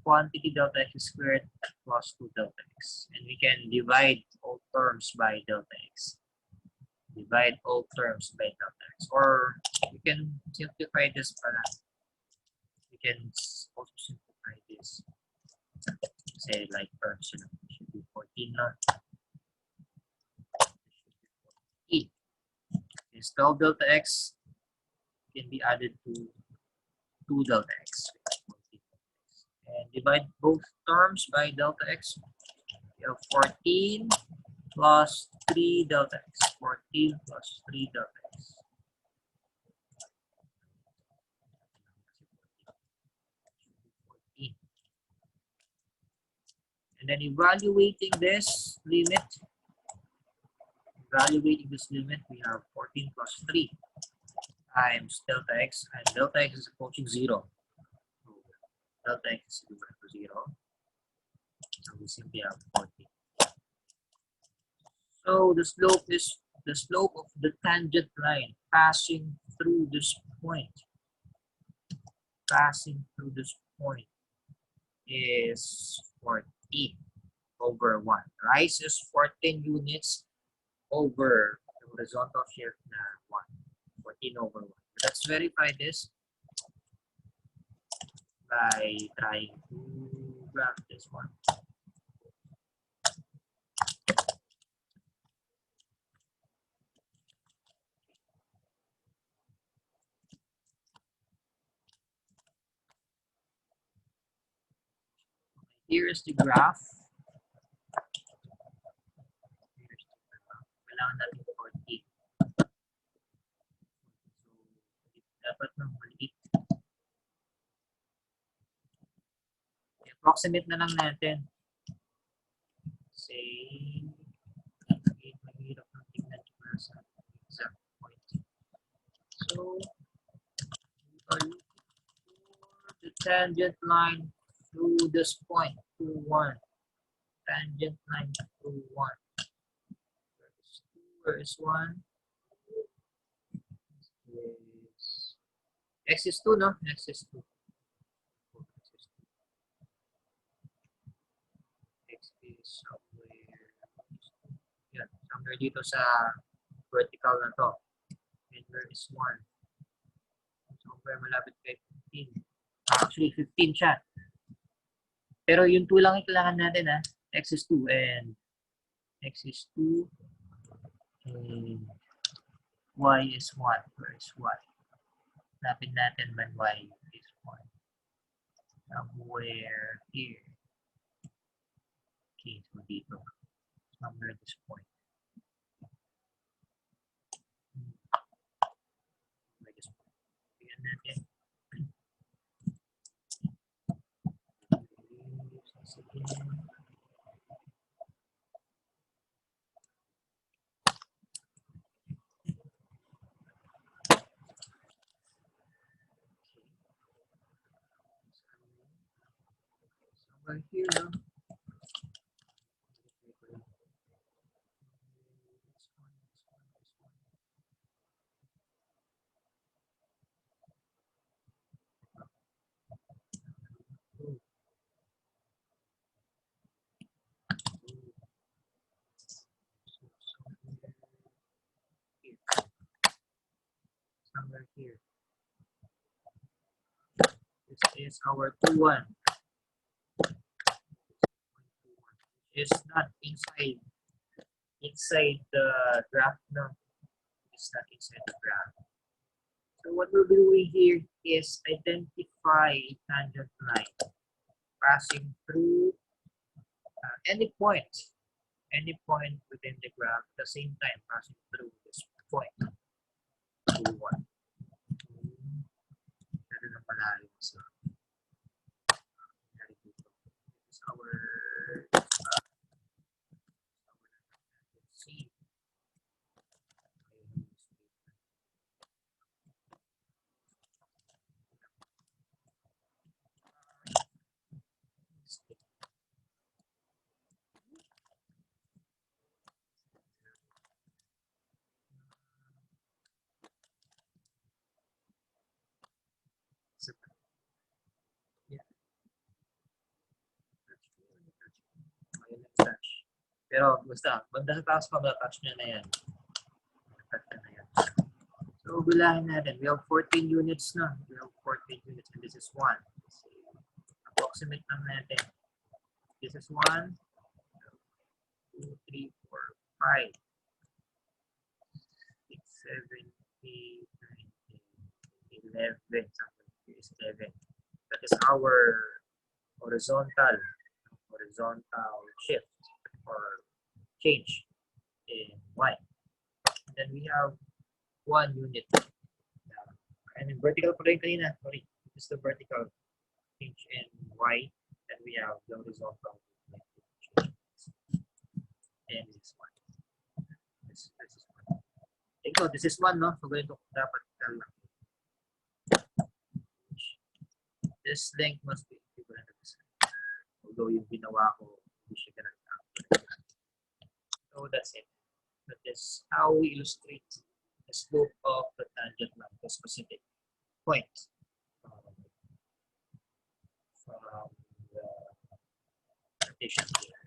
quantity delta x squared plus 2 delta x. And we can divide all terms by delta x. Divide all terms by delta x. Or we can simplify this para. We can also simplify this. Say like terms, you know, it should be 14 na. It should be 14. This 12 delta x can be added to 2 delta x. And divide both terms by delta x. You have 14 plus 3 delta x. 14 plus 3 delta x. And then evaluating this limit, we have 14 plus 3 times delta x, and delta x is approaching 0. So delta x is equal to 0. So we simply have 14. So the slope is the slope of the tangent line passing through this point, is 14 over 1. Rise is 14 units over the horizontal shift na 1. 14 over 1. Let's verify this by trying to graph this one. Here is the graph. Kailangan natin 14. So, dapat ng maliit. Approximate na lang natin. Say, mahirap ng tingnan yung sa exact point. So, we are looking for the tangent line through this point, through 1. Tangent line through 1. Where is 1? X is 2, no? X is 2. X is somewhere. Yan, somewhere dito sa vertical na to. And where is 1? Somewhere malapit kay 15. Actually, 15 siya. Pero yung 2 lang yung kailangan natin, ha? X is 2 and X is 2 and Y is 1. Where is Y? Lapit natin when Y is 1. Somewhere here. Okay, so dito. Somewhere this point. Where this point. Tingnan natin. Somewhere here, no? Somewhere here. This is our 2-1. It's not inside the graph, no. It's not inside the graph. So what we'll be doing here is identify a tangent line passing through any point within the graph at the same time passing through this point. 2-1. This is our C. Yeah. Touch. Pero basta, banda sa taas pa, touch nyo na yan. Touch na yan. So, bilahin natin. We have 14 units na. We have 14 units and this is 1. Approximate lang natin. This is 1, 2, 3, 4, 5, 6, 7, 8, 9, 10, 11. Something is 11. That is our horizontal shift or change in Y. And then we have 1 unit. And in vertical pa rin kanina. Sorry. This is the vertical change in Y. Then we have the horizontal change. And this is 1. This is 1. Ito, this is 1, no? So ganito dapat lang. This length must be equivalent to this. Although yung ginawa ko, hindi siya ganun. So that's it. That is how we illustrate the slope of the tangent line to a specific point from the partition here.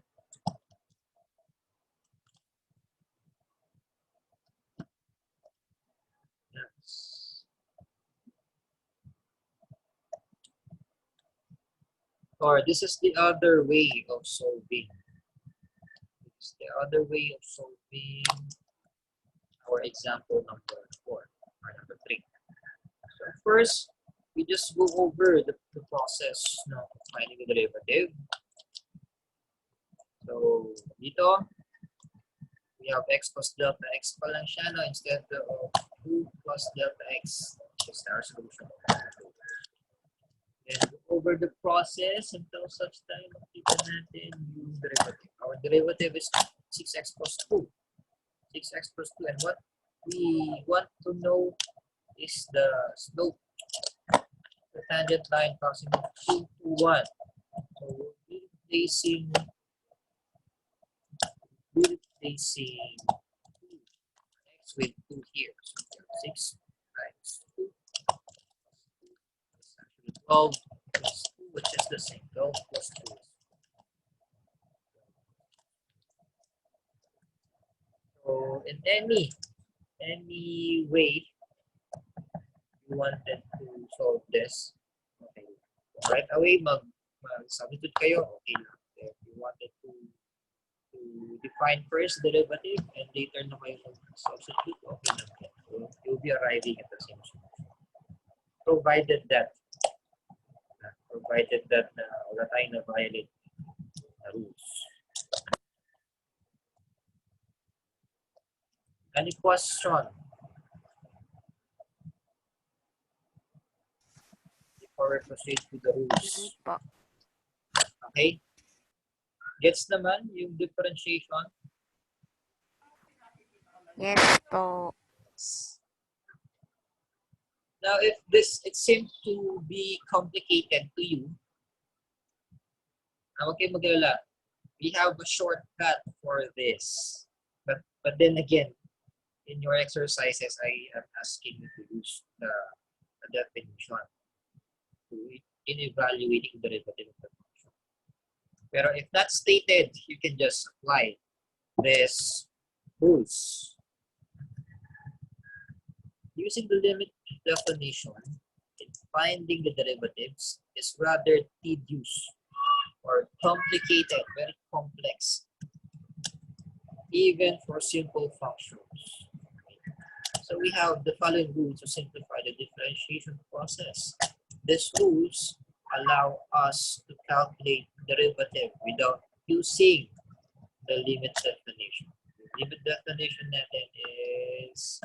Yes. Or this is the other way of solving. This is the other way of solving our example number 4 or number 3. So first, we just go over the process of finding the derivative. So dito, we have x plus delta x pa lang siya, no? Instead of 2 plus delta x. Is our solution. And over the process until such time makita natin yung derivative. Our derivative is 6x plus 2. 6x plus 2. And what we want to know is the slope, the tangent line crossing 2 to 1. So we're replacing x with 2 here. So 6 times 2 is actually 12 plus 2, which is the same. 12 plus 2. So in any way you wanted to solve this, okay, right away mag-substitute kayo, okay lang. If you wanted to define first derivative and later na kayo mag-substitute, okay lang. So you'll be arriving at the same solution. Provided that wala tayong na-violate na rules. Any question before we proceed to the rules? Hindi po. Okay? Gets naman yung differentiation? Yes po. Now, if it seems to be complicated to you, huwag kayong mag-alala. We have a shortcut for this. But then again, in your exercises, I am asking you to use the definition in evaluating the derivative of the function. Pero if not stated, you can just apply these rules. Using the limit definition in finding the derivatives is rather tedious or complicated, very complex, even for simple functions. So we have the following rules to simplify the differentiation process. These rules allow us to calculate derivative without using the limit definition. The limit definition natin is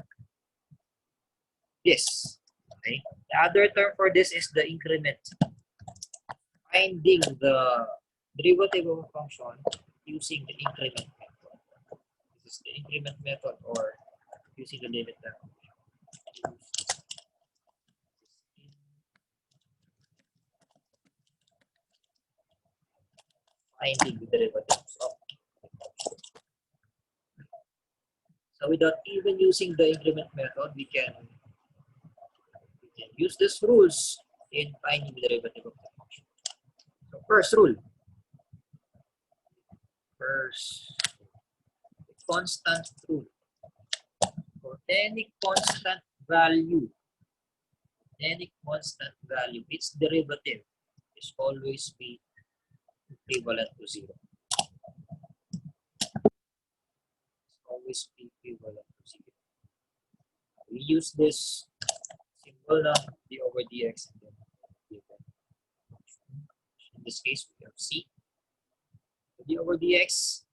this. Okay. The other term for this is the increment. Finding the derivative of a function using the increment method. This is the increment method or using the limit definition. Finding the derivatives of the function. So without even using the increment method, we can use these rules in finding the derivative of the function. So first rule. First, the constant rule. For any constant value, its derivative is always be equivalent to 0. It's always be equivalent to 0. We use this symbol na d over dx and then given. In this case, we have c. D over dx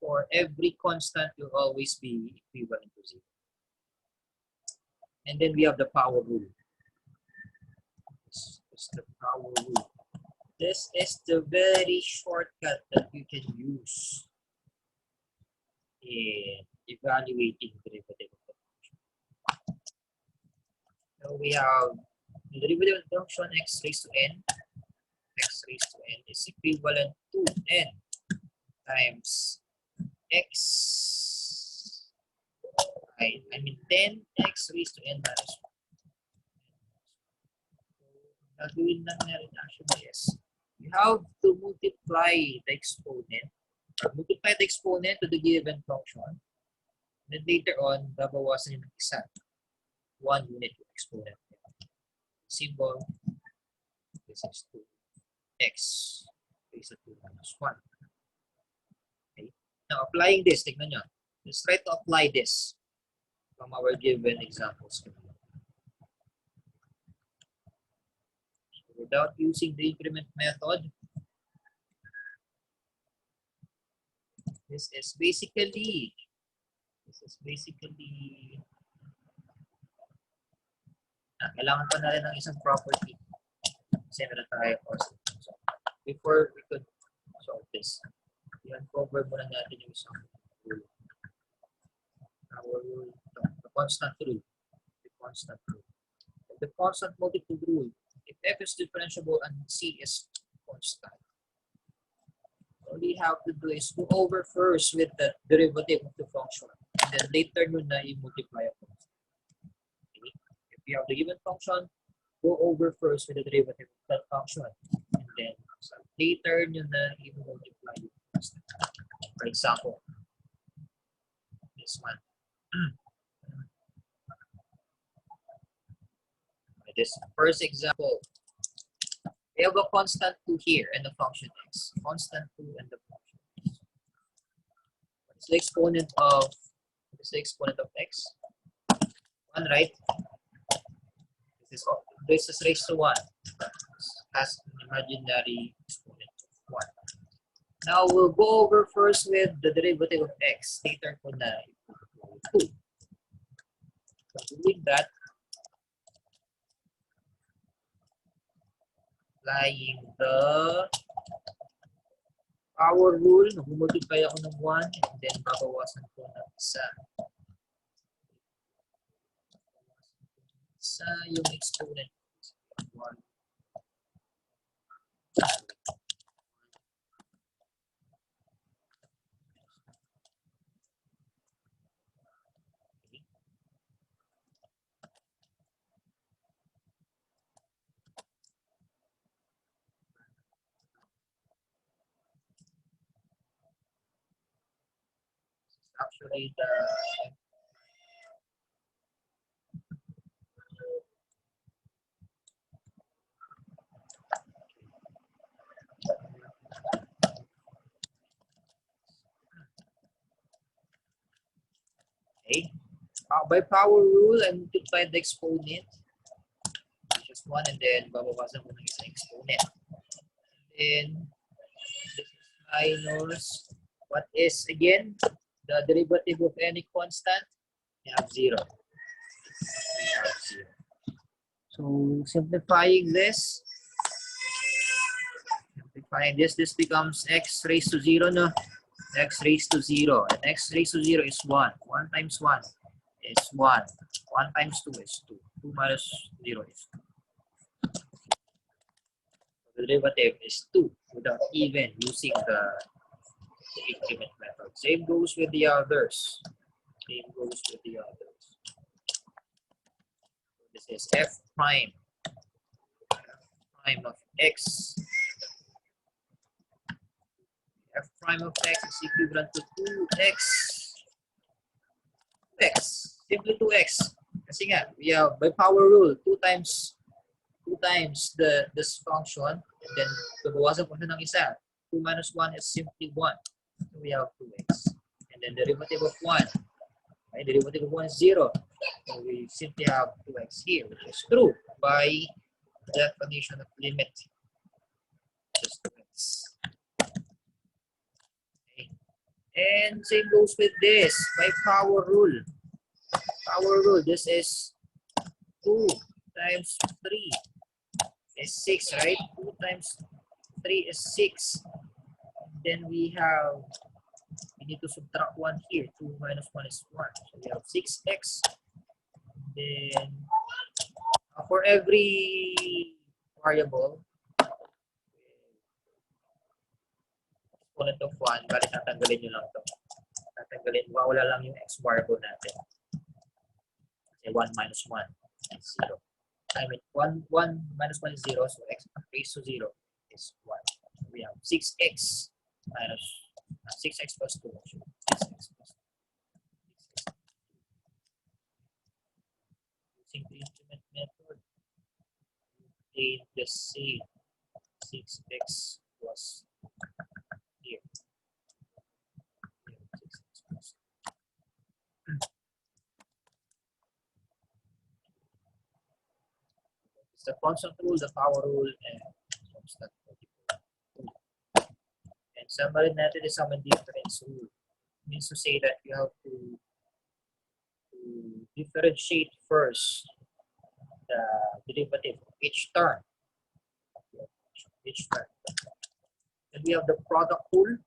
for every constant will always be equivalent to 0. And then we have the power rule. This is the power rule. This is the very shortcut that you can use in evaluating the derivative of the function. So we have the derivative of the function x raised to n. X raised to n is equivalent to n times x Right? I mean 10x raised to n minus 1. So, gagawin lang natin actually is you have to multiply the exponent or multiply the exponent to the given function. Then later on, babawasan yun ng isa. 1 unit yung exponent. Symbol, this is 2x raised to 2 minus 1. Okay. Now, applying this, tignan nyo. Let's try to apply this from our given examples. So without using the increment method, this is basically kailangan pa na rin ng isang property. Kasi meron tayo cost. So, before we could solve this, i-uncover muna natin yung isang rule. Our rule, the constant rule. The constant rule. The constant multitude rule. If f is differentiable and c is constant, all you have to do is go over first with the derivative of the function. And then later nyo na i-multiply a function. Okay? If you have the given function, go over first with the derivative of that function. And then later nyo na i-multiply yung constant. For example, this one. This first example, we have a constant 2 here and the function x. Constant 2 and the function x. What is the exponent of x? 1, right? This is raised to 1. Has an imaginary exponent of 1. Now we'll go over first with the derivative of x. Later ko na 2. So doing that, applying the power rule, nag-multiply ako ng 1 and then babawasan ko ng isa. Isa yung exponent. 1. Actually, the okay. By power rule, I multiply the exponent, which is 1, and then babawasan ko ng isang exponent. Then this is minus, what is again the derivative of any constant? We have 0. So simplifying this, this becomes x raised to 0, no? X raised to 0, and x raised to 0 is 1. 1 times 1 is 1. 1 times 2 is 2. 2 minus 0 is 2. The derivative is 2 without even using the increment method. Same goes with the others. This is f prime of x. F prime of x is equivalent to 2x. 2x. Simply 2x. Kasi nga, we have by power rule, 2 times this function, and then babawasan ko na ng isa. 2 minus 1 is simply 1. So we have 2x. And then derivative of 1. Okay, derivative of 1 is 0. So we simply have 2x here, which is true by definition of limit. Just 2x. Okay. And same goes with this by power rule. This is 2 times 3 is 6, right? 2 times 3 is 6. Then we need to subtract 1 here. 2 minus 1 is 1. So we have 6x. Then for every variable, exponent of 1, bali tatanggalin nyo lang ito. Wala lang yung x variable natin. say 1 minus 1 is 0. I mean 1 minus 1 is 0, so x raised to 0 is 1. We have 6x minus 6x plus 2. 6x plus 2. Using the instrument method, we obtain the same 6x plus here. 6x plus. It's the constant rule, the power rule, and constant multiple rule. And summary method is summary difference rule. It means to say that you have to differentiate first the derivative of each term. Then we have the product rule.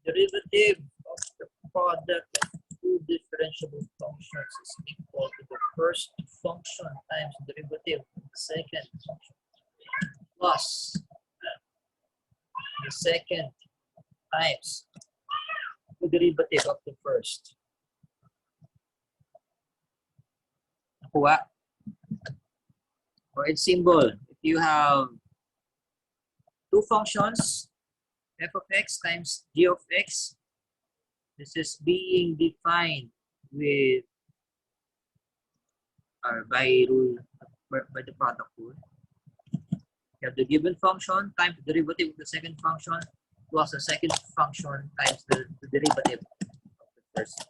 Derivative of the product of two differentiable functions is equal to the first function times the derivative of the second function plus the second times the derivative of the first. Nakuha? For its symbol, if you have two functions, f of x times g of x, this is being defined with by the product rule. You have the given function times the derivative of the second function plus the second function times the derivative of the first.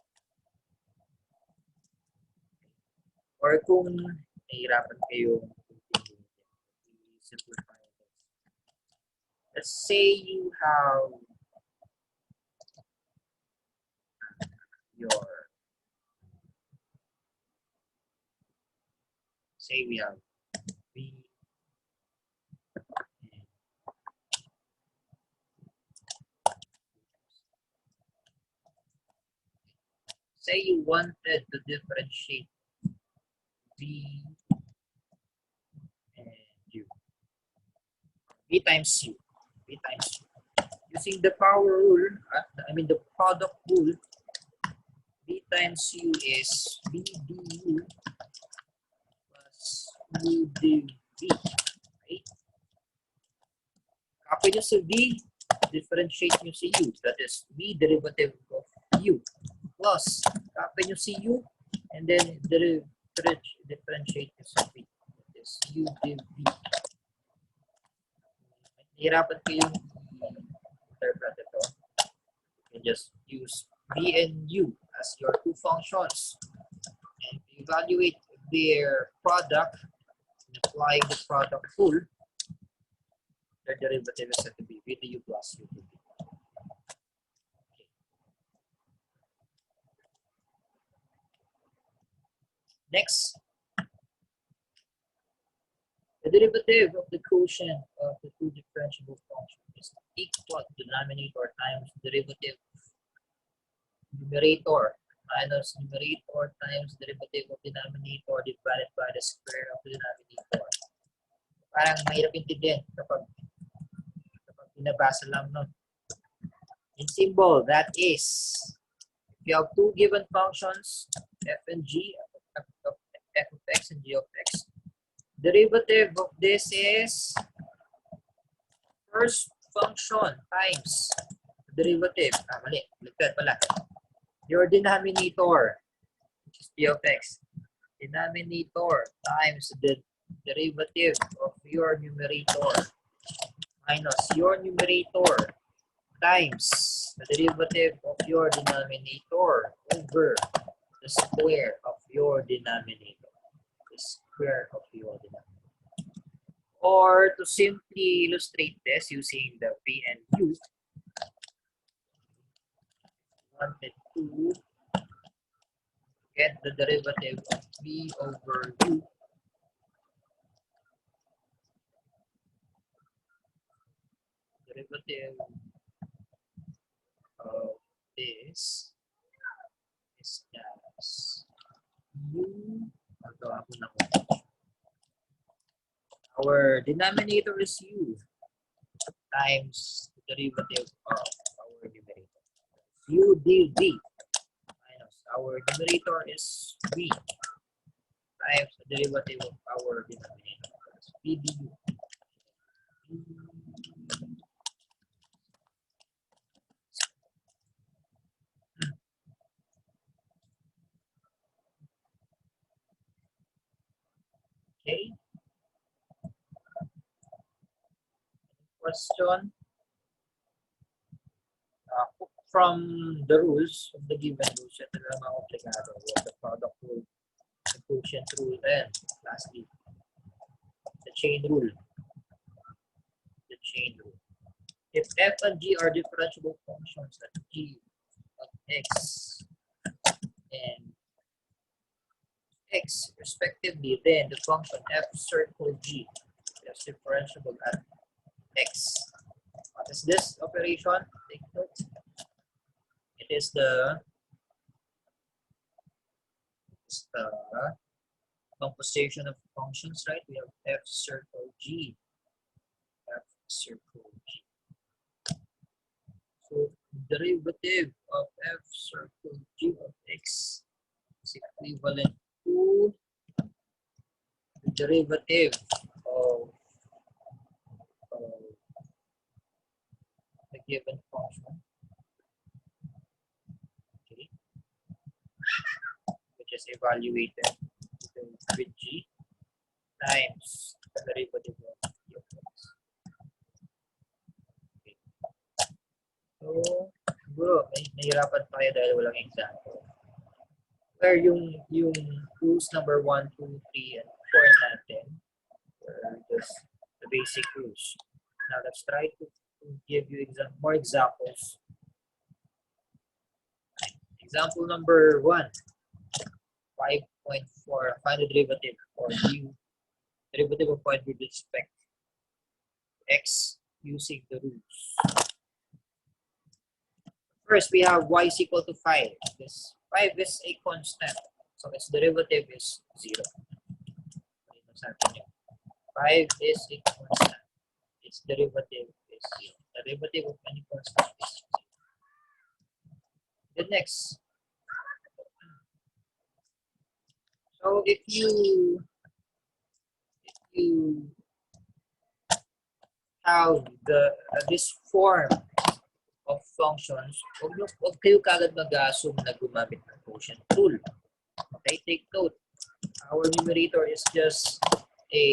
Or kung nahihirapan kayo, simplify this. Let's say you have we have b say you wanted to differentiate v and u. V times u. Using the power rule, the product rule, v times u is v du plus u div v. Right? Copy nyo sa v, differentiate nyo sa u. That is v derivative of u. Plus, copy nyo sa u, and then differentiate nyo sa v. That is u div v. Hirapan kayong interpret ito. You can just use v and u as your two functions and evaluate their product and applying the product rule. Their derivative is set to be v du plus u div v. Okay. Next, the derivative of the quotient of the two differentiable functions is equal to denominator times derivative numerator minus numerator times derivative of denominator divided by the square of the denominator. Parang mahirap intindihin kapag binabasa lang, no? In symbol, that is, if you have two given functions, f and g, f of x and g of x, derivative of this is first function times derivative. Mali. Ligtad pala. Your denominator, which is g of x, denominator times the derivative of your numerator minus your numerator times the derivative of your denominator over the square of your denominator. The square of your denominator. Or to simply illustrate this using the v and u, wanted to get the derivative of v over u, derivative of this is as u. Our denominator is u times the derivative of our numerator. U 2dd minus our numerator is v times the derivative of our denominator. That's vdu. Okay. Question. From the rules, of the given rules, ito na mga obligado. We have the product rule, the quotient rule, and lastly, the chain rule. The chain rule. If f and g are differentiable functions at g of x and x respectively, then the function f circle g is differentiable at x. What is this operation? Take note. It is the composition of functions, right? We have f circle g, f circle g. So derivative of f circle g of x is equivalent to the derivative of the given function, okay, which is evaluated with g times the derivative of g of x. Okay. So, siguro, nahihirapan tayo dahil walang example. Where yung rules number 1, 2, 3, and 4 natin were just the basic rules. Now, let's try to give you more examples. Example number 1, 5.4, find the derivative or derivative of point with respect to x using the rules. First, we have y is equal to 5. This 5 is a constant, so its derivative is 0. 5 is a constant. Its derivative is 0. Derivative of any constant is 0. The next. So if you have this form of functions, huwag kayo kagad mag-assume na gumamit ng quotient rule. Okay, take note. Our numerator is just a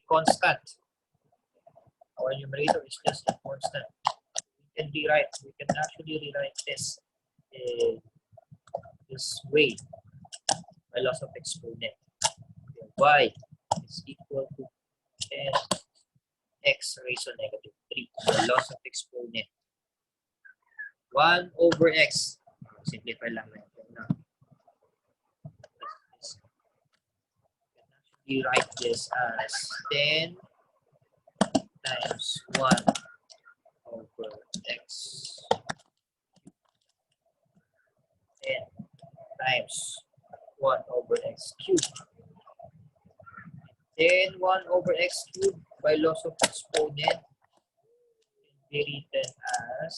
constant. Our numerator is just a constant. We can actually rewrite this in this way by loss of exponent. Y is equal to 10x raised to negative 3. The loss of exponent. 1 over x. Simplify lang natin. We write this as 10 times 1 over x. 10 times 1 over x cubed. Then 1 over x cubed by loss of exponent can be written as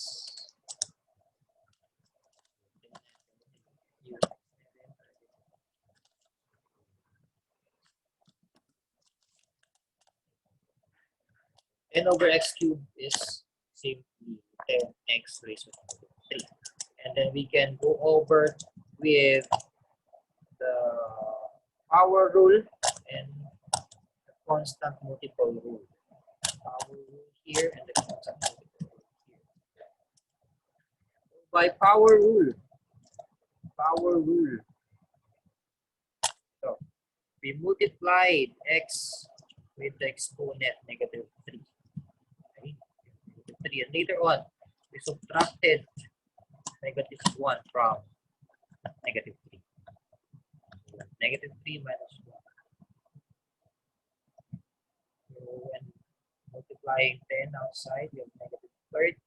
n over x cubed is simply 10x raised to 3. And then we can go over with the power rule and the constant multiple rule. Power rule here and the constant multiple rule here. By power rule, so we multiplied x with the exponent negative 3. Okay? Negative 3. And later on, we subtracted negative 1 from negative 3. Negative 3 minus 1. So when multiplying 10 outside, we have negative 30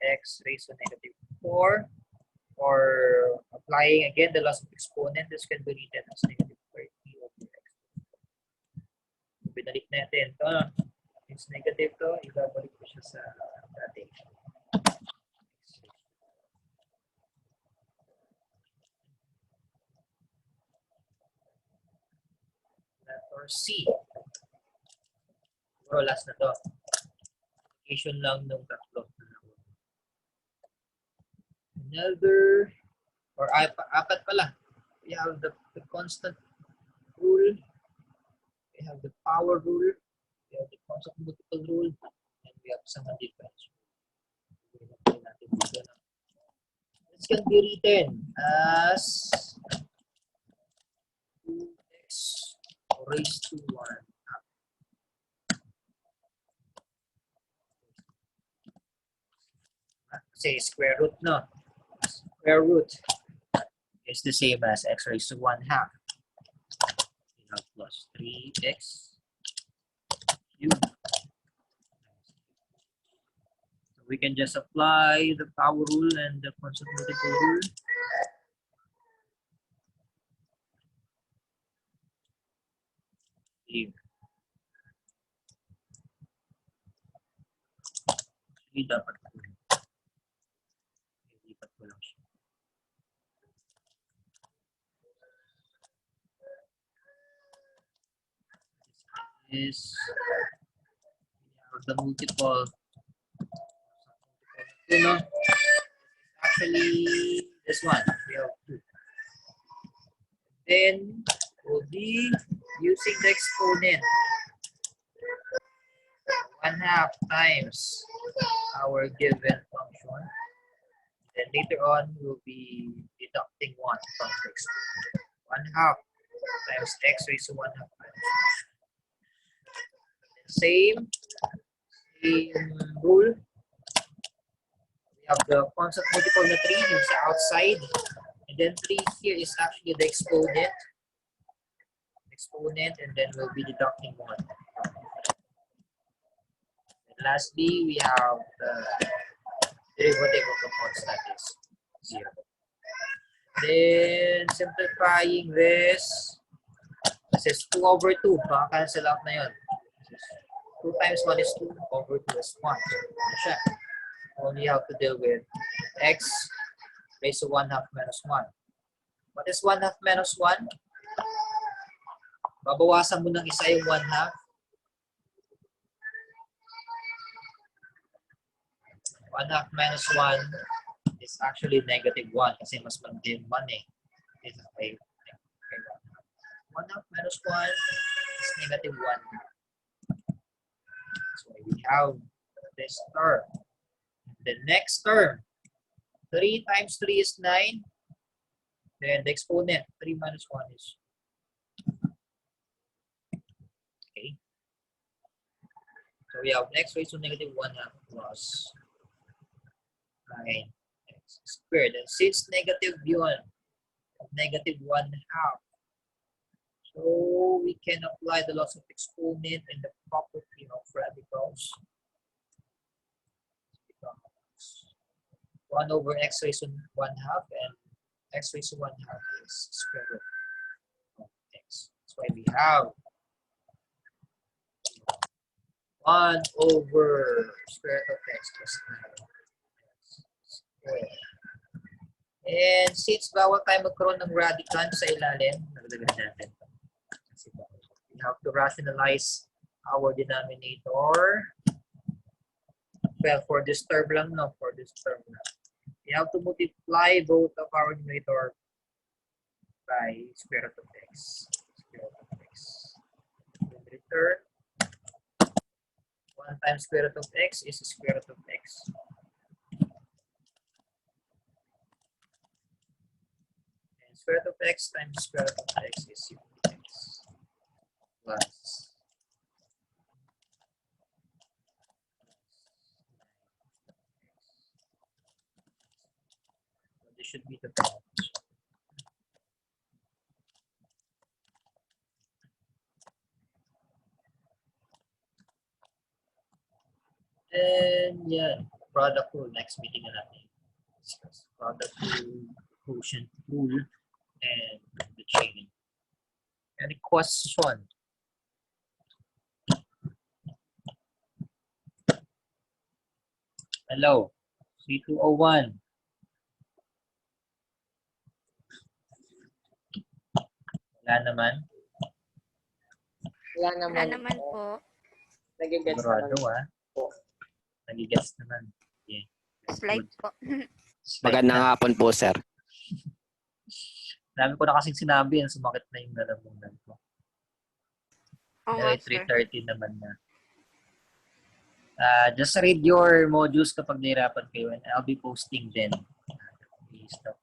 x raised to negative 4. Or applying again the loss of exponent, this can be written as negative 30 over x. Binalik natin ito. It's negative to, ibabalik ko siya sa dati. or C? Siguro last na to. Application lang ng tatlo. Another, or apat pala. We have the constant rule. We have the power rule. We have the constant multiple rule. And we have some difference. This can be written as 2x raised to 1. Say square root, no? Square root is the same as x raised to 1 half. We have plus 3x cubed. So we can just apply the power rule and the constant multiple rule. Here. Actually, dapat ko. Lipat ko lang siya. Is the multiple, you know, actually this one we have 2. Then we'll be using the exponent 1 half times our given function. Then later on we'll be deducting 1 from the exponent. 1 half times x raised to 1 half times. Same rule. We have the constant multiple na 3 is outside, and then 3 here is actually the exponent, and then we'll be deducting 1. And lastly, we have the derivative of the constant is 0. Then simplifying this is 2 over 2. Cancel out na yun. 2 times 1 is 2, over 2 is 1. So, siya. Only have to deal with x raised to 1 half minus 1. What is 1 half minus 1? Babawasan mo ng isa yung 1 half. 1 half minus 1 is actually negative 1 kasi mas malaki yung 1 eh. It's okay. 1 half minus 1 is negative 1. So we have this term. The next term, 3 times 3 is 9. Then the exponent, 3 minus 1 is. Okay. So we have x raised to negative 1 half plus 9x squared. And since negative yun, negative 1 half, so we can apply the laws of exponent and the property of radicals. 1 over x raised to 1 half, and x raised to 1 half is square root of x. That's why we have 1 over square root of x plus 9. And since bawal tayo magkaroon ng radicand sa ilalim, nagdagan natin. We have to rationalize our denominator. Well, for this term lang, no, for this term lang. We have to multiply both of our numerator by square root of x. Square root of x. In return, 1 times square root of x is square root of x. And square root of x times square root of x is x plus. This should be the balance. And yeah, product rule. Next meeting na natin. Discuss product rule, quotient rule, and the chain. Any question? Hello, 3201. Wala naman. Wala Wala naman naman po. po. Nagigets Sigurado naman. ah. Nagigets naman. Yeah. Slide po. Slide Magandang na. hapon po, sir. Dami ko na kasing sinabi yan. Sumakit na yung lalamunan ko. Oo nga, Anyway, sir. 3:30 naman na. Just read your modules kapag nahirapan kayo and I'll be posting then. Stop